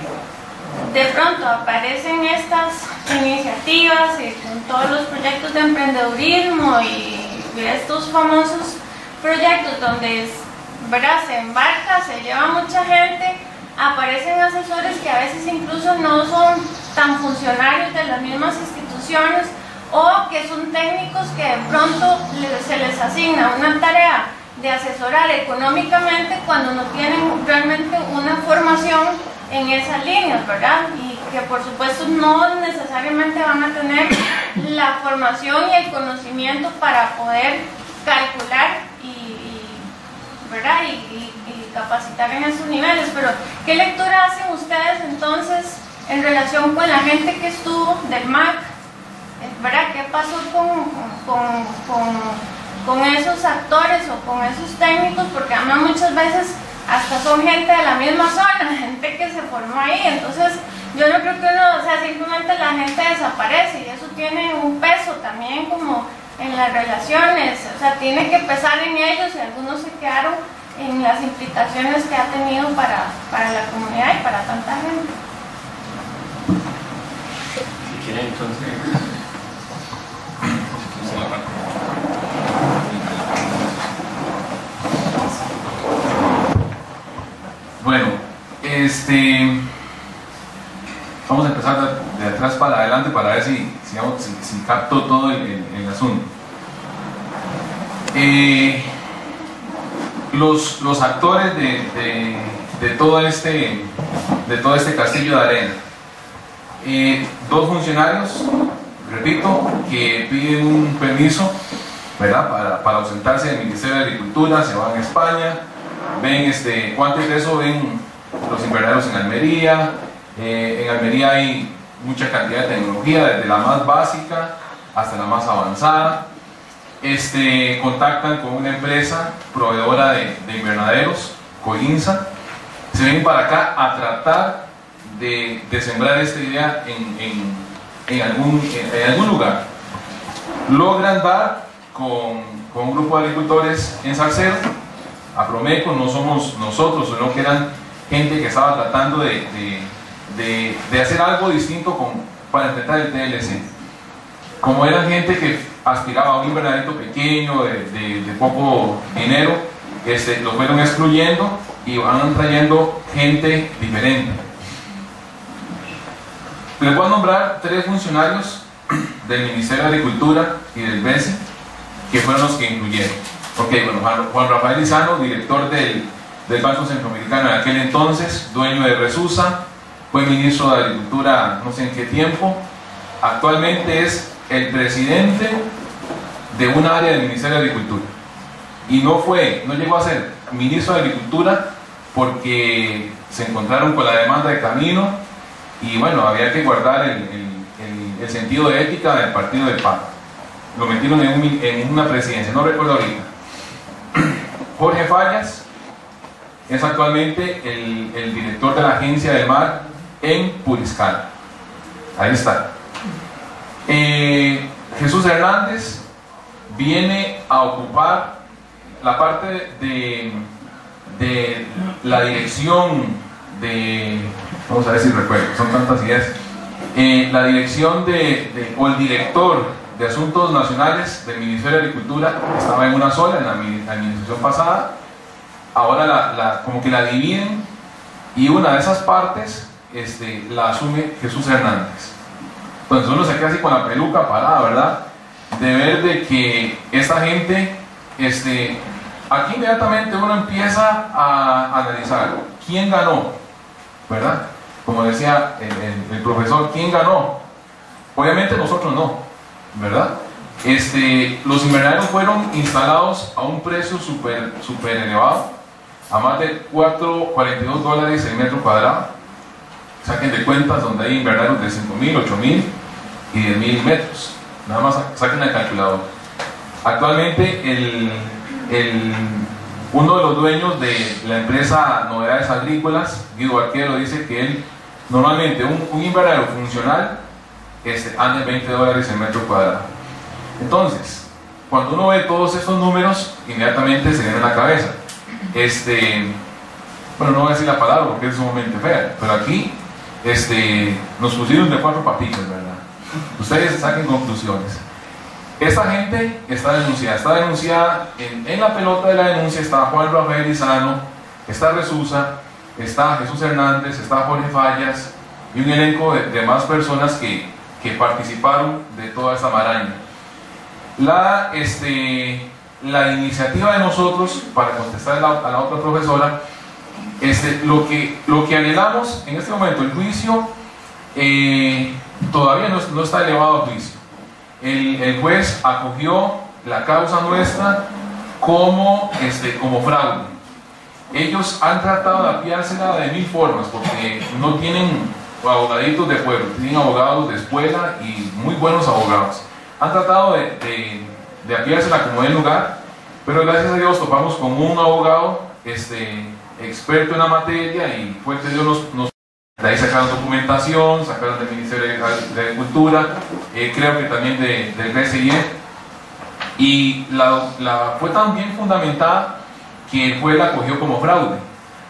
de pronto aparecen estas iniciativas y con todos los proyectos de emprendedurismo y estos famosos proyectos donde, ¿verdad?, se embarca, se lleva mucha gente, aparecen asesores que a veces incluso no son tan funcionarios de las mismas instituciones, o que son técnicos que de pronto se les asigna una tarea de asesorar económicamente cuando no tienen realmente una formación en esas líneas, ¿verdad? Y que por supuesto no necesariamente van a tener la formación y el conocimiento para poder calcular ¿verdad? Y capacitar en esos niveles. Pero ¿qué lectura hacen ustedes entonces en relación con la gente que estuvo del MAC? ¿Verdad? ¿Qué pasó con esos actores o con esos técnicos? Porque además muchas veces hasta son gente de la misma zona, gente que se formó ahí. Entonces yo no creo que uno, o sea, simplemente la gente desaparece, y eso tiene un peso también como en las relaciones, o sea, tiene que pesar en ellos, y algunos se quedaron en las implicaciones que ha tenido para la comunidad y para tanta gente. Si quieren, entonces. Bueno, vamos a empezar de atrás para adelante para ver si capto todo el asunto. Los actores de todo este castillo de arena, dos funcionarios, repito, que piden un permiso, ¿verdad?, para ausentarse del Ministerio de Agricultura, se van a España, ven cuántos de eso ven los invernaderos en Almería. En Almería hay mucha cantidad de tecnología, desde la más básica hasta la más avanzada. Contactan con una empresa proveedora de invernaderos, Coinsa, se vienen para acá a tratar de sembrar esta idea en algún lugar. Logran dar con un grupo de agricultores en Salcedo, a Promeco. No somos nosotros, sino que eran gente que estaba tratando de hacer algo distinto para enfrentar el TLC. Como eran gente que aspiraba a un invernadero pequeño, de poco dinero, los fueron excluyendo y van trayendo gente diferente. Les voy a nombrar 3 funcionarios del Ministerio de Agricultura y del BESI que fueron los que incluyeron. Ok, bueno, Juan Rafael Lizano, director del Banco Centroamericano en aquel entonces, dueño de Resusa, fue ministro de Agricultura no sé en qué tiempo, actualmente es el presidente de un área del Ministerio de Agricultura, y no llegó a ser ministro de Agricultura porque se encontraron con la demanda de camino y bueno, había que guardar el sentido de ética del partido del PAN. Lo metieron en una presidencia, no recuerdo ahorita. Jorge Fallas es actualmente el director de la Agencia del Mar en Puriscal. Ahí está. Jesús Hernández viene a ocupar la parte de la dirección vamos a ver si recuerdo, son tantas ideas, la dirección o el director de Asuntos Nacionales del Ministerio de Agricultura. Estaba en una sola en la administración pasada, ahora como que la dividen, y una de esas partes la asume Jesús Hernández. Entonces uno se queda así con la peluca parada, ¿verdad?, de ver de que esta gente, aquí inmediatamente uno empieza a analizar quién ganó, ¿verdad? Como decía el profesor, ¿quién ganó? Obviamente nosotros no, ¿verdad? Los invernaderos fueron instalados a un precio súper elevado, a más de $42 el metro cuadrado. Saquen de cuentas donde hay invernaderos de 5.000, 8.000 y 10.000 metros. Nada más saquen el calculador. Actualmente uno de los dueños de la empresa Novedades Agrícolas, Guido Arquero, dice que él normalmente un invernadero funcional anda en $20 el metro cuadrado. Entonces, cuando uno ve todos estos números, inmediatamente se viene a la cabeza. Bueno, no voy a decir la palabra porque es sumamente fea, pero aquí nos pusieron de 4 patitas, ¿verdad? Ustedes saquen conclusiones. Esta gente está denunciada en la pelota de la denuncia. Está Juan Rafael Lizano, está Resusa, está Jesús Hernández, está Jorge Fallas y un elenco de más personas que participaron de toda esta maraña. La iniciativa de nosotros, para contestar a la otra profesora, lo que anhelamos en este momento, el juicio todavía no está elevado a juicio. El juez acogió la causa nuestra como fraude. Ellos han tratado de apiársela de 1000 formas, porque no tienen abogaditos de pueblo, tienen abogados de escuela y muy buenos abogados. Han tratado de apiársela como en lugar, pero gracias a Dios topamos con un abogado experto en la materia y fue el que dio de ahí sacaron documentación, sacaron del Ministerio de Agricultura, creo que también del BCIE, y fue tan bien fundamentada que el juez la cogió como fraude.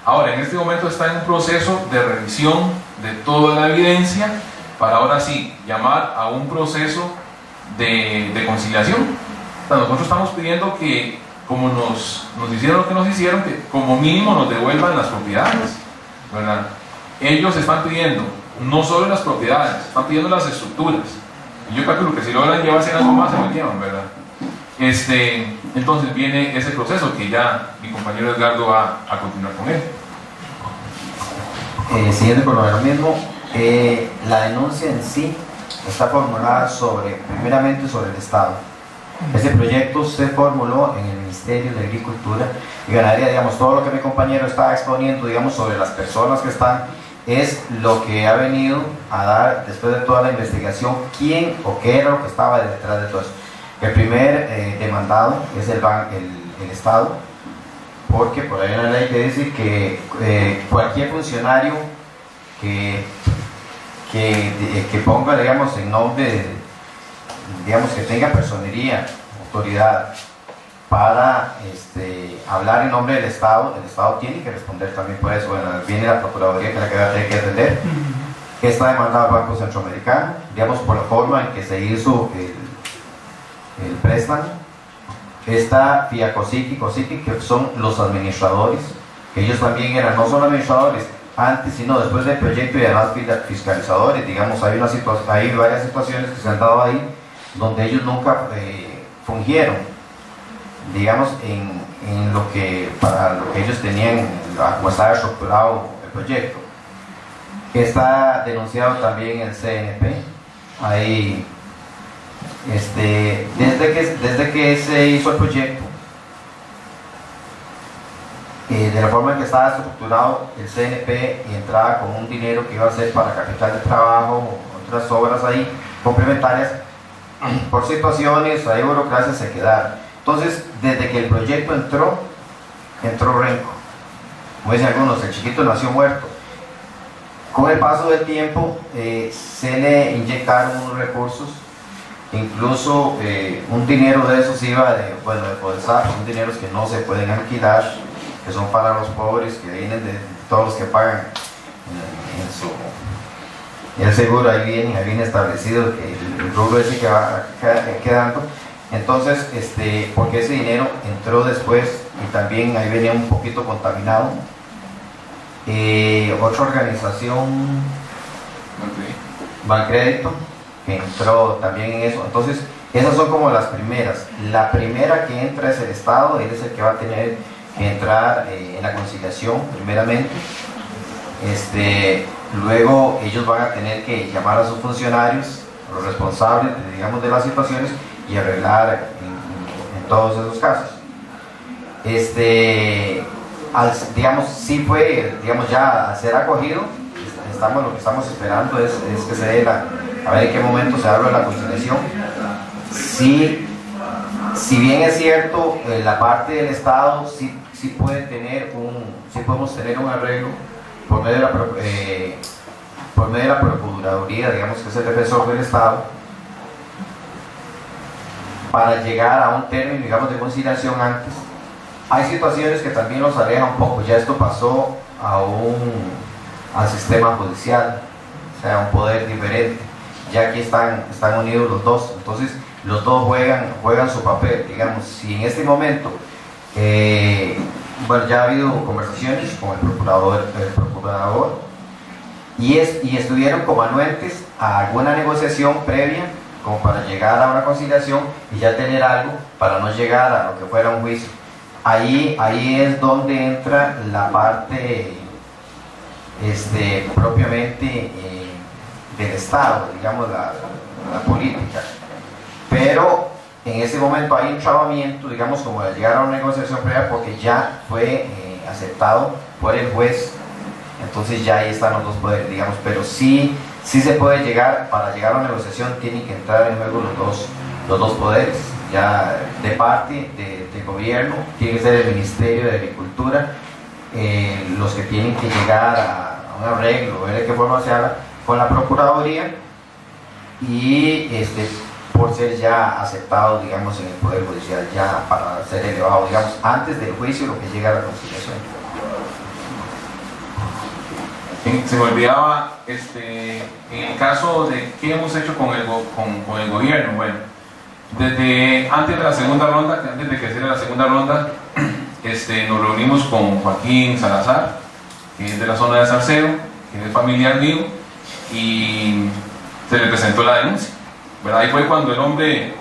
Ahora, en este momento está en un proceso de revisión de toda la evidencia para ahora sí llamar a un proceso de conciliación. O sea, nosotros estamos pidiendo que, como nos hicieron lo que nos hicieron, que como mínimo nos devuelvan las propiedades, ¿verdad? Ellos están pidiendo no solo las propiedades, están pidiendo las estructuras. Y yo calculo que si logran llevarse algo más, se lo llevan, ¿verdad? Entonces viene ese proceso que ya mi compañero Edgardo va a continuar con él. Siguiendo con lo mismo, la denuncia en sí está formulada primeramente sobre el Estado. Ese proyecto se formuló en el Ministerio de Agricultura y Ganadería. Digamos, todo lo que mi compañero estaba exponiendo, digamos, sobre las personas que están, es lo que ha venido a dar, después de toda la investigación, quién o qué era lo que estaba detrás de todo eso. El primer demandado es el Estado, porque por ahí hay una ley que dice que cualquier funcionario que ponga, digamos, en nombre, digamos, que tenga personería, autoridad, para hablar en nombre del Estado, el Estado tiene que responder también por eso. Bueno, viene la Procuraduría, que es la que va a tener que atender. Está demandado al Banco Centroamericano, digamos, por la forma en que se hizo el préstamo. Está FIACOSICI, que son los administradores, que ellos también eran, no son administradores antes, sino después del proyecto, y además fiscalizadores. Digamos, hay varias situaciones que se han dado ahí donde ellos nunca fungieron, digamos, para lo que ellos tenían, como estaba estructurado el proyecto. Está denunciado también el CNP. Ahí, desde que se hizo el proyecto, de la forma en que estaba estructurado el CNP, y entraba con un dinero que iba a ser para capital de trabajo, otras obras ahí complementarias, por situaciones, hay burocracia, se quedaron. Entonces, desde que el proyecto entró renco. Como dicen algunos, el chiquito nació muerto. Con el paso del tiempo se le inyectaron unos recursos, incluso un dinero de esos iba de Podesap, son dineros que no se pueden alquilar, que son para los pobres, que vienen de todos los que pagan en el seguro. Ahí viene establecido que el rubro ese que va quedando. Entonces, porque ese dinero entró después y también ahí venía un poquito contaminado. Otra organización, Bancrédito, que entró también en eso. Entonces, esas son como las primeras. La primera que entra es el Estado, él es el que va a tener que entrar en la conciliación primeramente. Luego ellos van a tener que llamar a sus funcionarios, los responsables, digamos, de las situaciones, y arreglar en todos esos casos. Digamos, sí fue, digamos, ya a ser acogido. Lo que estamos esperando es que se dé a ver en qué momento se abre la conciliación. Si bien es cierto, la parte del Estado sí podemos tener un arreglo por medio de la Procuraduría, digamos, que es el defensor del Estado, para llegar a un término, digamos, de conciliación antes. Hay situaciones que también los alejan un poco. Ya esto pasó al sistema judicial, o sea, un poder diferente. Ya aquí están unidos los dos, entonces los dos juegan su papel. Digamos, si en este momento ya ha habido conversaciones con el procurador y estuvieron como anuentes a alguna negociación previa, como para llegar a una conciliación y ya tener algo para no llegar a lo que fuera un juicio. Ahí es donde entra la parte propiamente del Estado, digamos, la política. Pero en ese momento hay un trabamiento, digamos, como de llegar a una negociación previa, porque ya fue aceptado por el juez. Entonces ya ahí están los dos poderes, digamos, pero sí se puede llegar. Para llegar a una negociación tienen que entrar en juego los dos poderes. Ya de parte del gobierno tiene que ser el Ministerio de Agricultura, los que tienen que llegar a un arreglo, ver de qué forma se haga con la Procuraduría y por ser ya aceptado, digamos, en el Poder Judicial, ya para ser elevado, digamos, antes del juicio, lo que llega a la conciliación. Se me olvidaba, en el caso de qué hemos hecho con el gobierno, bueno, desde antes de la segunda ronda, antes de que sea la segunda ronda, nos reunimos con Joaquín Salazar, que es de la zona de Salcedo, que es familiar mío, y se le presentó la denuncia, ¿verdad? Ahí fue cuando el hombre,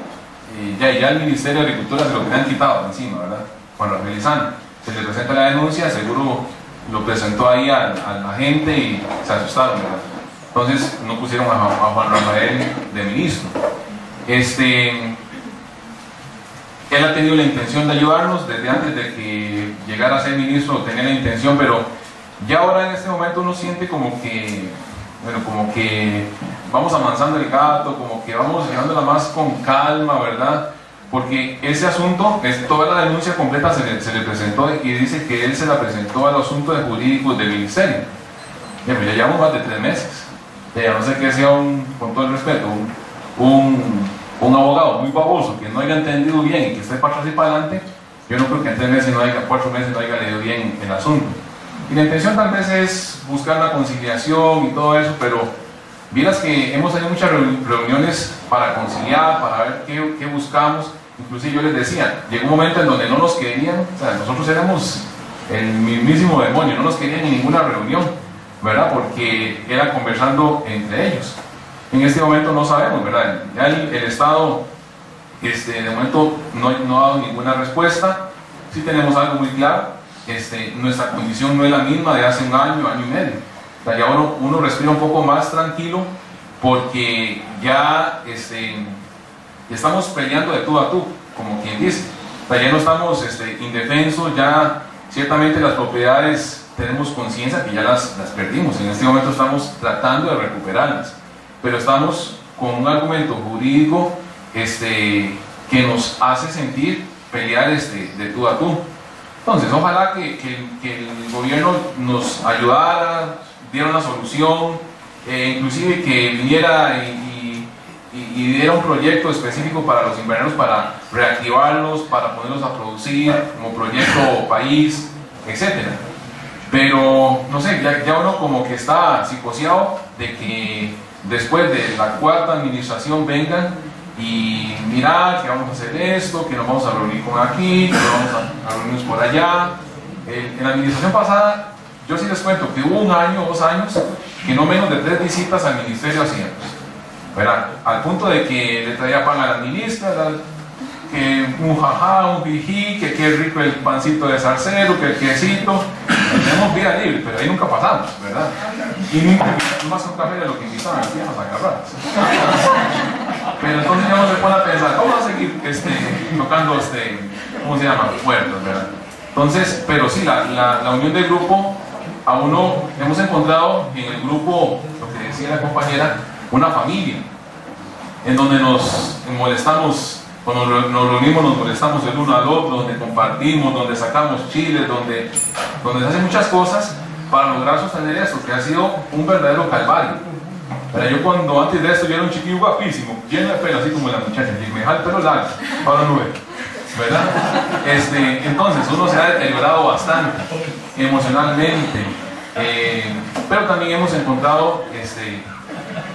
ya el Ministerio de Agricultura se lo tenían quitado encima, ¿verdad? Juan Rafael Lizana, se le presenta la denuncia, seguro lo presentó ahí a la gente y se asustaron, ¿verdad? Entonces no pusieron a Juan Rafael de ministro. Él ha tenido la intención de ayudarnos desde antes de que llegara a ser ministro, tenía la intención, pero ya ahora en este momento uno siente como que, bueno, como que vamos avanzando el gato, como que vamos llevándola más con calma, ¿verdad? Porque ese asunto, toda la denuncia completa se le presentó y dice que él se la presentó a los asuntos jurídicos del ministerio. Ya llevamos más de 3 meses. Ya no sé qué sea, con todo el respeto, un abogado muy baboso que no haya entendido bien y que esté para atrás y para adelante. Yo no creo que en 3 meses, 4 meses no haya leído bien el asunto. Y la intención tal vez es buscar la conciliación y todo eso, pero vieras que hemos tenido muchas reuniones para conciliar, para ver qué buscamos. Inclusive yo les decía, llegó un momento en donde no nos querían, o sea, nosotros éramos el mismísimo demonio, no nos querían en ninguna reunión, ¿verdad? Porque era conversando entre ellos. En este momento no sabemos, ¿verdad? Ya el Estado, de momento no ha dado ninguna respuesta. Sí tenemos algo muy claro, nuestra condición no es la misma de hace un año y medio. O sea, ya uno respira un poco más tranquilo porque ya estamos peleando de tú a tú, como quien dice. O sea, ya no estamos indefensos, ya ciertamente las propiedades tenemos conciencia que ya las perdimos. En este momento estamos tratando de recuperarlas, pero estamos con un argumento jurídico que nos hace sentir pelear de tú a tú. Entonces, ojalá que el gobierno nos ayudara, diera una solución, inclusive que viniera y diera un proyecto específico para los invernaderos, para reactivarlos, para ponerlos a producir como proyecto país, etc. Pero, no sé, ya uno como que está psicoseado de que después de la 4ª administración vengan y mirar que vamos a hacer esto, que nos vamos a reunir con aquí, que nos vamos a reunirnos por allá. En la administración pasada, yo sí les cuento que hubo 1 año, 2 años, que no menos de 3 visitas al Ministerio de Hacienda, ¿verdad? Al punto de que le traía pan a la ministra, que un jajá, un jiji, que qué rico el pancito de Salcedo, que el quesito. Tenemos vida libre, pero ahí nunca pasamos, ¿verdad? Y nunca más un café de lo que invitaban aquí a las agarradas. Pero entonces ya uno se pone a pensar, vamos a seguir tocando ¿cómo se llama? Puertas, ¿verdad? Entonces, pero sí, la unión del grupo, a uno hemos encontrado en el grupo, lo que decía la compañera, una familia, en donde nos molestamos. Cuando nos reunimos nos molestamos el uno al otro, donde compartimos, donde sacamos chiles, donde se hacen muchas cosas para lograr sostener esto, que ha sido un verdadero calvario. Pero yo antes de esto yo era un chiquillo guapísimo, lleno de pelo, así como la muchacha, y me dejaba el pelo largo, ahora no ve, ¿verdad? Entonces uno se ha deteriorado bastante emocionalmente, pero también hemos encontrado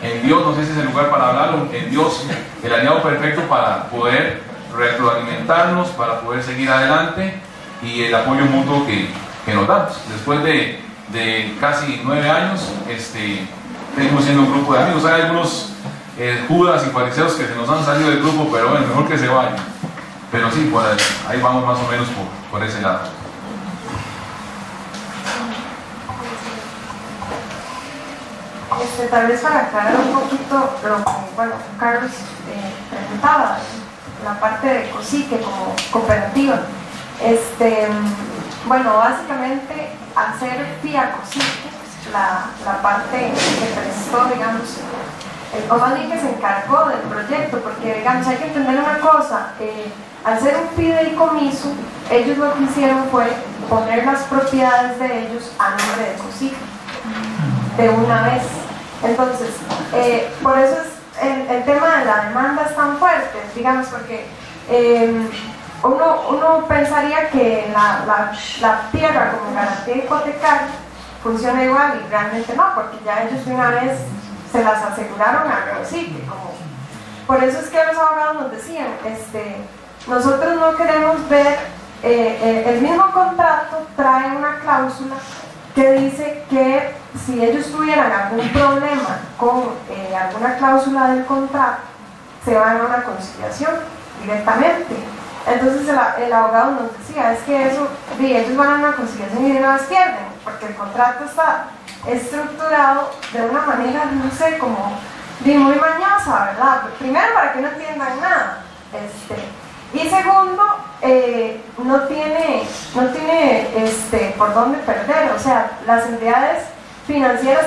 en Dios, no sé si es el lugar para hablarlo, en Dios, el aliado perfecto para poder retroalimentarnos, para poder seguir adelante y el apoyo mutuo que nos damos. Después de casi 9 años, seguimos siendo un grupo de amigos. Hay algunos judas y fariseos que se nos han salido del grupo, pero bueno, mejor que se vayan. Pero sí, por ahí vamos más o menos por ese lado. Tal vez para aclarar un poquito lo que, bueno, Carlos preguntaba, la parte de COSICE como cooperativa. Bueno, básicamente hacer vía COSICE la parte que prestó, digamos, o más bien que se encargó del proyecto, porque digamos hay que entender una cosa, al ser un fideicomiso, ellos lo que hicieron fue poner las propiedades de ellos a nombre de COSIC de una vez. Entonces, por eso es el tema de la demanda es tan fuerte, digamos, porque uno pensaría que la tierra como garantía hipotecaria funciona igual y realmente no, porque ya ellos de una vez se las aseguraron a COSIC. Por eso es que los abogados nos decían, nosotros no queremos ver, el mismo contrato trae una cláusula que dice que si ellos tuvieran algún problema con alguna cláusula del contrato, se van a una conciliación directamente. Entonces el abogado nos decía, es que eso, ellos van a una conciliación y de una vez pierden, porque el contrato está estructurado de una manera, no sé, como muy mañosa, ¿verdad? Primero, para que no entiendan nada, y segundo, no tiene por dónde perder, o sea, las entidades financieras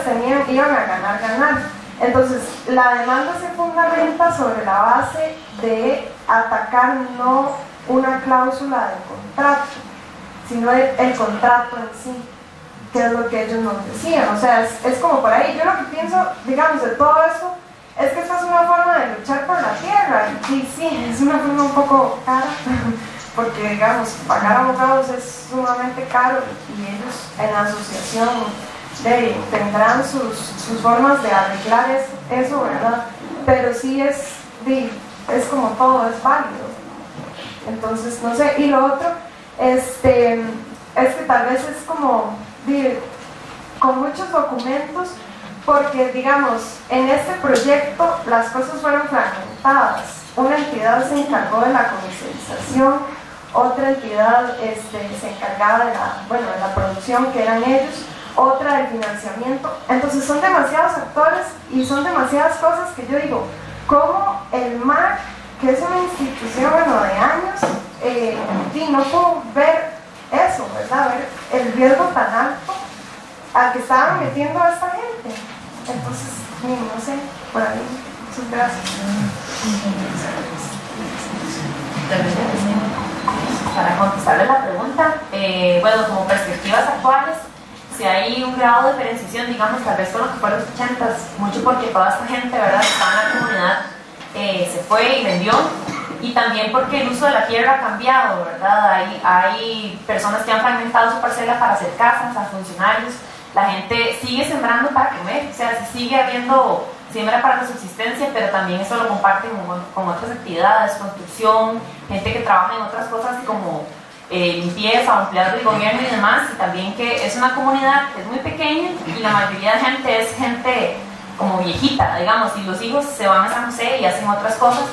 iban a ganar. Entonces, la demanda se fundamenta sobre la base de atacar no una cláusula del contrato, sino el contrato en sí, que es lo que ellos nos decían. O sea, es como por ahí. Yo lo que pienso, digamos, de todo esto, es que esta es una forma de luchar por la tierra. Y sí, es una forma un poco cara, porque, digamos, pagar abogados es sumamente caro y ellos en la asociación tendrán sus formas de arreglar eso, ¿verdad? Pero sí es como todo, es válido. Entonces, no sé. Y lo otro, es que tal vez es como con muchos documentos, porque, digamos, en este proyecto las cosas fueron fragmentadas. Una entidad se encargó de la comercialización, otra entidad se encargaba de la producción, que eran ellos, otra del financiamiento. Entonces son demasiados actores y son demasiadas cosas que yo digo, ¿cómo el MAC, que es una institución de años, no puedo ver eso, ¿verdad? Ver el riesgo tan alto al que estaban metiendo a esta gente? Entonces, no sé, por ahí. Muchas gracias. Para contestarle la pregunta, bueno, como perspectivas actuales, si hay un grado de diferenciación, digamos, tal vez con lo que fue los 80s, mucho porque toda esta gente, ¿verdad?, que estaba en la comunidad, se fue y vendió, y también porque el uso de la tierra ha cambiado, ¿verdad? Hay personas que han fragmentado su parcela para hacer casas a funcionarios. La gente sigue sembrando para comer, o sea, se sigue habiendo siembra para la subsistencia, pero también eso lo comparten con otras actividades, construcción, gente que trabaja en otras cosas como limpieza, empleados del gobierno y demás, y también que es una comunidad que es muy pequeña y la mayoría de gente es gente como viejita, digamos, y los hijos se van a San José y hacen otras cosas,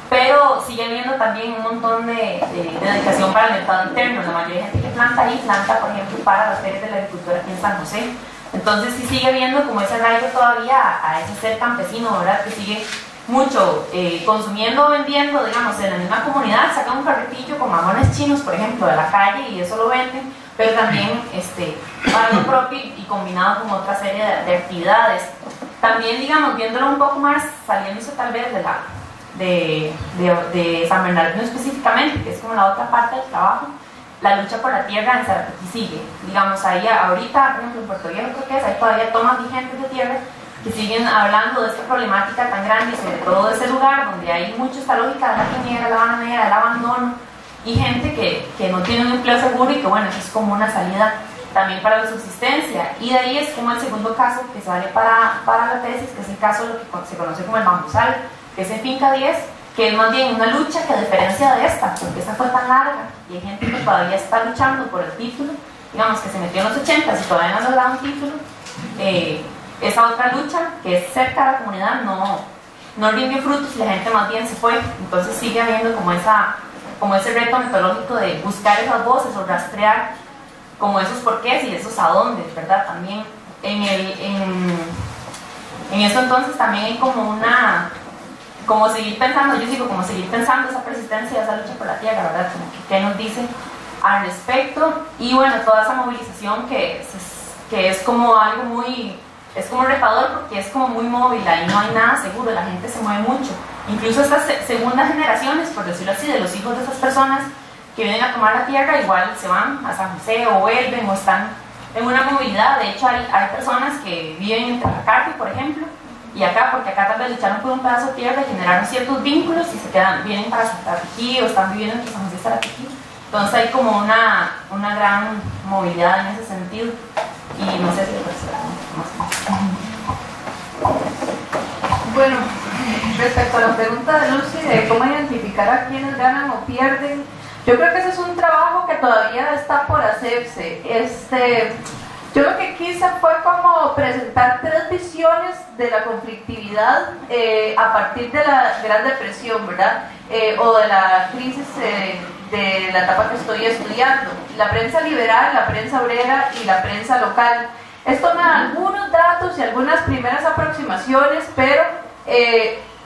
pero sigue habiendo también un montón de dedicación para el mercado interno. La mayoría de gente que planta ahí, planta, por ejemplo, para las ferias de la agricultura aquí en San José. Entonces sí sigue habiendo como ese arraigo todavía a ese ser campesino, ¿verdad?, que sigue mucho consumiendo o vendiendo, digamos, en la misma comunidad. Sacan un carretillo con mamones chinos, por ejemplo, de la calle y eso lo venden, pero también para lo propio y combinado con otra serie de actividades. También, digamos, viéndolo un poco más, saliéndose tal vez de San Bernardino específicamente, que es como la otra parte del trabajo, la lucha por la tierra en Sarapiquí sigue. Digamos, ahí ahorita, por ejemplo, en Puerto Viejo creo que es, hay todavía tomas vigentes de tierra que siguen hablando de esta problemática tan grande y sobre todo de ese lugar donde hay mucho esta lógica de la quiniela, la bananera, el abandono y gente que no tiene un empleo seguro y que, bueno, eso es como una salida también para la subsistencia. Y de ahí es como el segundo caso que sale para la tesis, que es el caso de lo que se conoce como el bambusal, que es en Finca 10, que es más bien una lucha que a diferencia de esta, porque esta fue tan larga y hay gente que todavía está luchando por el título, digamos, que se metió en los 80 y todavía no ha logrado un título. Esa otra lucha, que es cerca de la comunidad, no rindió frutos y la gente más bien se fue. Entonces sigue habiendo como ese reto metodológico de buscar esas voces o rastrear como esos porqués y esos a dónde, ¿verdad? También en eso entonces también hay como seguir pensando, yo digo, como seguir pensando esa persistencia, esa lucha por la tierra, ¿verdad? Como qué nos dicen al respecto. Y bueno, toda esa movilización que es como algo es como retador porque es como muy móvil, ahí no hay nada seguro, la gente se mueve mucho. incluso estas segundas generaciones, por decirlo así, de los hijos de esas personas que vienen a tomar la tierra, igual se van a San José o vuelven o están en una movilidad. De hecho, hay personas que viven entre la Carpi, por ejemplo, y acá, porque acá tal vez lucharon por un pedazo de tierra y generaron ciertos vínculos y se quedan, vienen para Sarapiquí o están viviendo entre San José y Sarapiquí. Entonces hay como una gran movilidad en ese sentido. Y no sé si Bueno, respecto a la pregunta de Lucy de cómo identificar a quienes ganan o pierden, yo creo que ese es un trabajo que todavía está por hacerse. Yo lo que quise fue como presentar 3 visiones de la conflictividad a partir de la Gran Depresión, ¿verdad? O de la crisis de la etapa que estoy estudiando. La prensa liberal, la prensa obrera y la prensa local. Esto me da algunos datos y algunas primeras aproximaciones, pero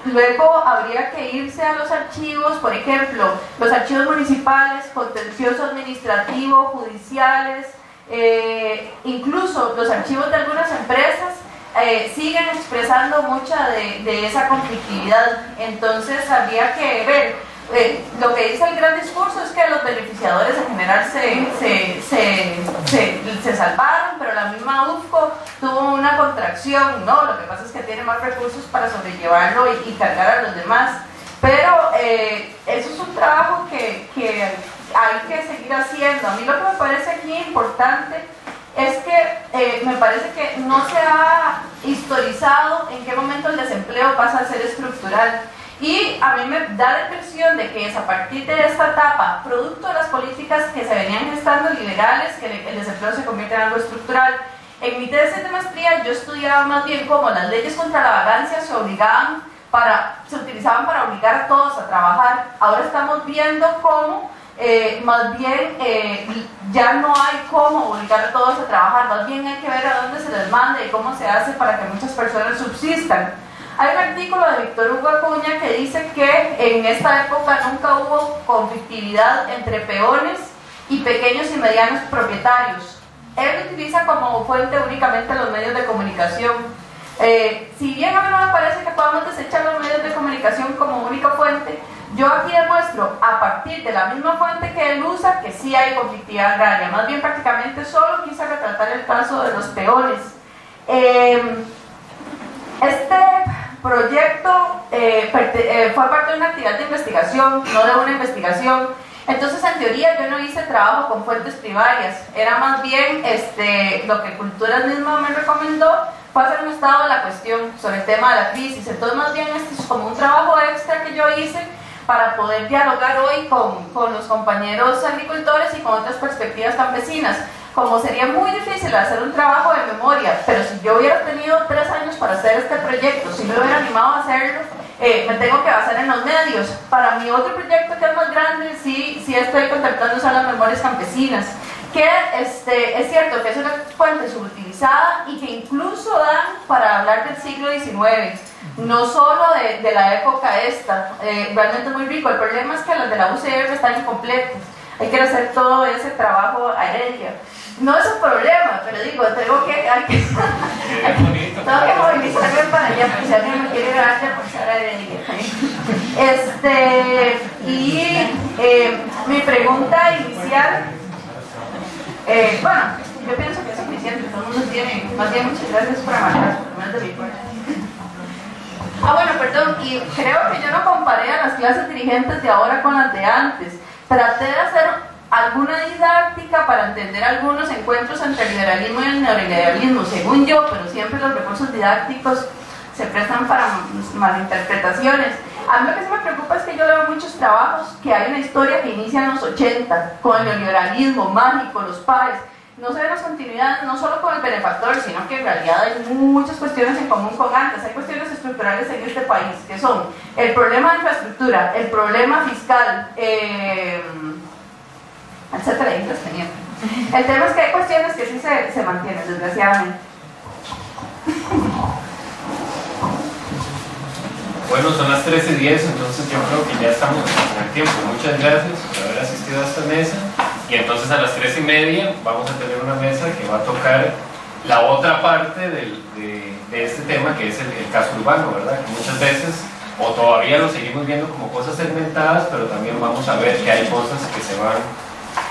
luego habría que irse a los archivos, por ejemplo, los archivos municipales, contencioso administrativo, judiciales, incluso los archivos de algunas empresas siguen expresando mucha de esa conflictividad. Entonces habría que ver. Lo que dice el gran discurso es que los beneficiadores en general se salvaron, pero la misma UFCO tuvo una contracción, ¿no? Lo que pasa es que tiene más recursos para sobrellevarlo y cargar a los demás. Pero eso es un trabajo que hay que seguir haciendo. A mí lo que me parece aquí importante es que me parece que no se ha historizado en qué momento el desempleo pasa a ser estructural. Y a mí me da la impresión de que es a partir de esta etapa, producto de las políticas que se venían gestando liberales, que el desempleo se convierte en algo estructural. En mi tesis de maestría yo estudiaba más bien cómo las leyes contra la vagancia se utilizaban para obligar a todos a trabajar. Ahora estamos viendo cómo más bien ya no hay cómo obligar a todos a trabajar, más bien hay que ver a dónde se les manda y cómo se hace para que muchas personas subsistan. Hay un artículo de Víctor Hugo Acuña que dice que en esta época nunca hubo conflictividad entre peones y pequeños y medianos propietarios. Él utiliza como fuente únicamente los medios de comunicación. Si bien a mí no me parece que podamos desechar los medios de comunicación como única fuente, yo aquí demuestro a partir de la misma fuente que él usa que sí hay conflictividad agraria. Más bien prácticamente solo quise retratar el caso de los peones. Este proyecto fue parte de una actividad de investigación, no de una investigación. Entonces, en teoría, yo no hice trabajo con fuentes primarias. Era más bien lo que Culturas misma me recomendó fue hacer un estado de la cuestión sobre el tema de la crisis. Entonces, más bien, este es como un trabajo extra que yo hice para poder dialogar hoy con los compañeros agricultores y con otras perspectivas campesinas. Como sería muy difícil hacer un trabajo de memoria, pero si yo hubiera tenido 3 años para hacer este proyecto, si me hubiera animado a hacerlo, me tengo que basar en los medios. Para mi otro proyecto que es más grande, sí estoy contemplando usar las memorias campesinas, que es cierto que es una fuente subutilizada y que incluso dan para hablar del siglo XIX, no solo de la época esta. Realmente es muy rico. El problema es que las de la UCR están incompletas. Hay que hacer todo ese trabajo a Heredia. No es un problema, pero digo, tengo que movilizarme para allá, porque si alguien me quiere grabar, pues ahora Heredia. Mi pregunta inicial, bueno, yo pienso que es suficiente, todo el mundo tiene, más bien muchas gracias por amarrar, por lo menos de mi parte. Bueno, perdón, y creo que yo no comparé a las clases dirigentes de ahora con las de antes. Traté de hacer alguna didáctica para entender algunos encuentros entre el liberalismo y el neoliberalismo, según yo, pero siempre los recursos didácticos se prestan para malinterpretaciones. A mí lo que sí me preocupa es que yo leo muchos trabajos que hay una historia que inicia en los 80, con el neoliberalismo mágico, los pares. No se ve las continuidades no solo con el benefactor, sino que en realidad hay muchas cuestiones en común con antes. Hay cuestiones estructurales en este país, que son el problema de infraestructura, el problema fiscal, etcétera, infraestructura. El tema es que hay cuestiones que sí se mantienen, desgraciadamente. Bueno, son las 13:10, entonces yo creo que ya estamos en el tiempo. Muchas gracias por haber asistido a esta mesa. Y entonces a las 3:30 vamos a tener una mesa que va a tocar la otra parte de este tema, que es el caso urbano, ¿verdad? Que muchas veces o todavía lo seguimos viendo como cosas segmentadas, pero también vamos a ver que hay cosas que se van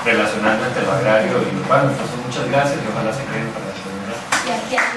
relacionando entre lo agrario y lo urbano. Entonces muchas gracias y ojalá se queden para la comunidad.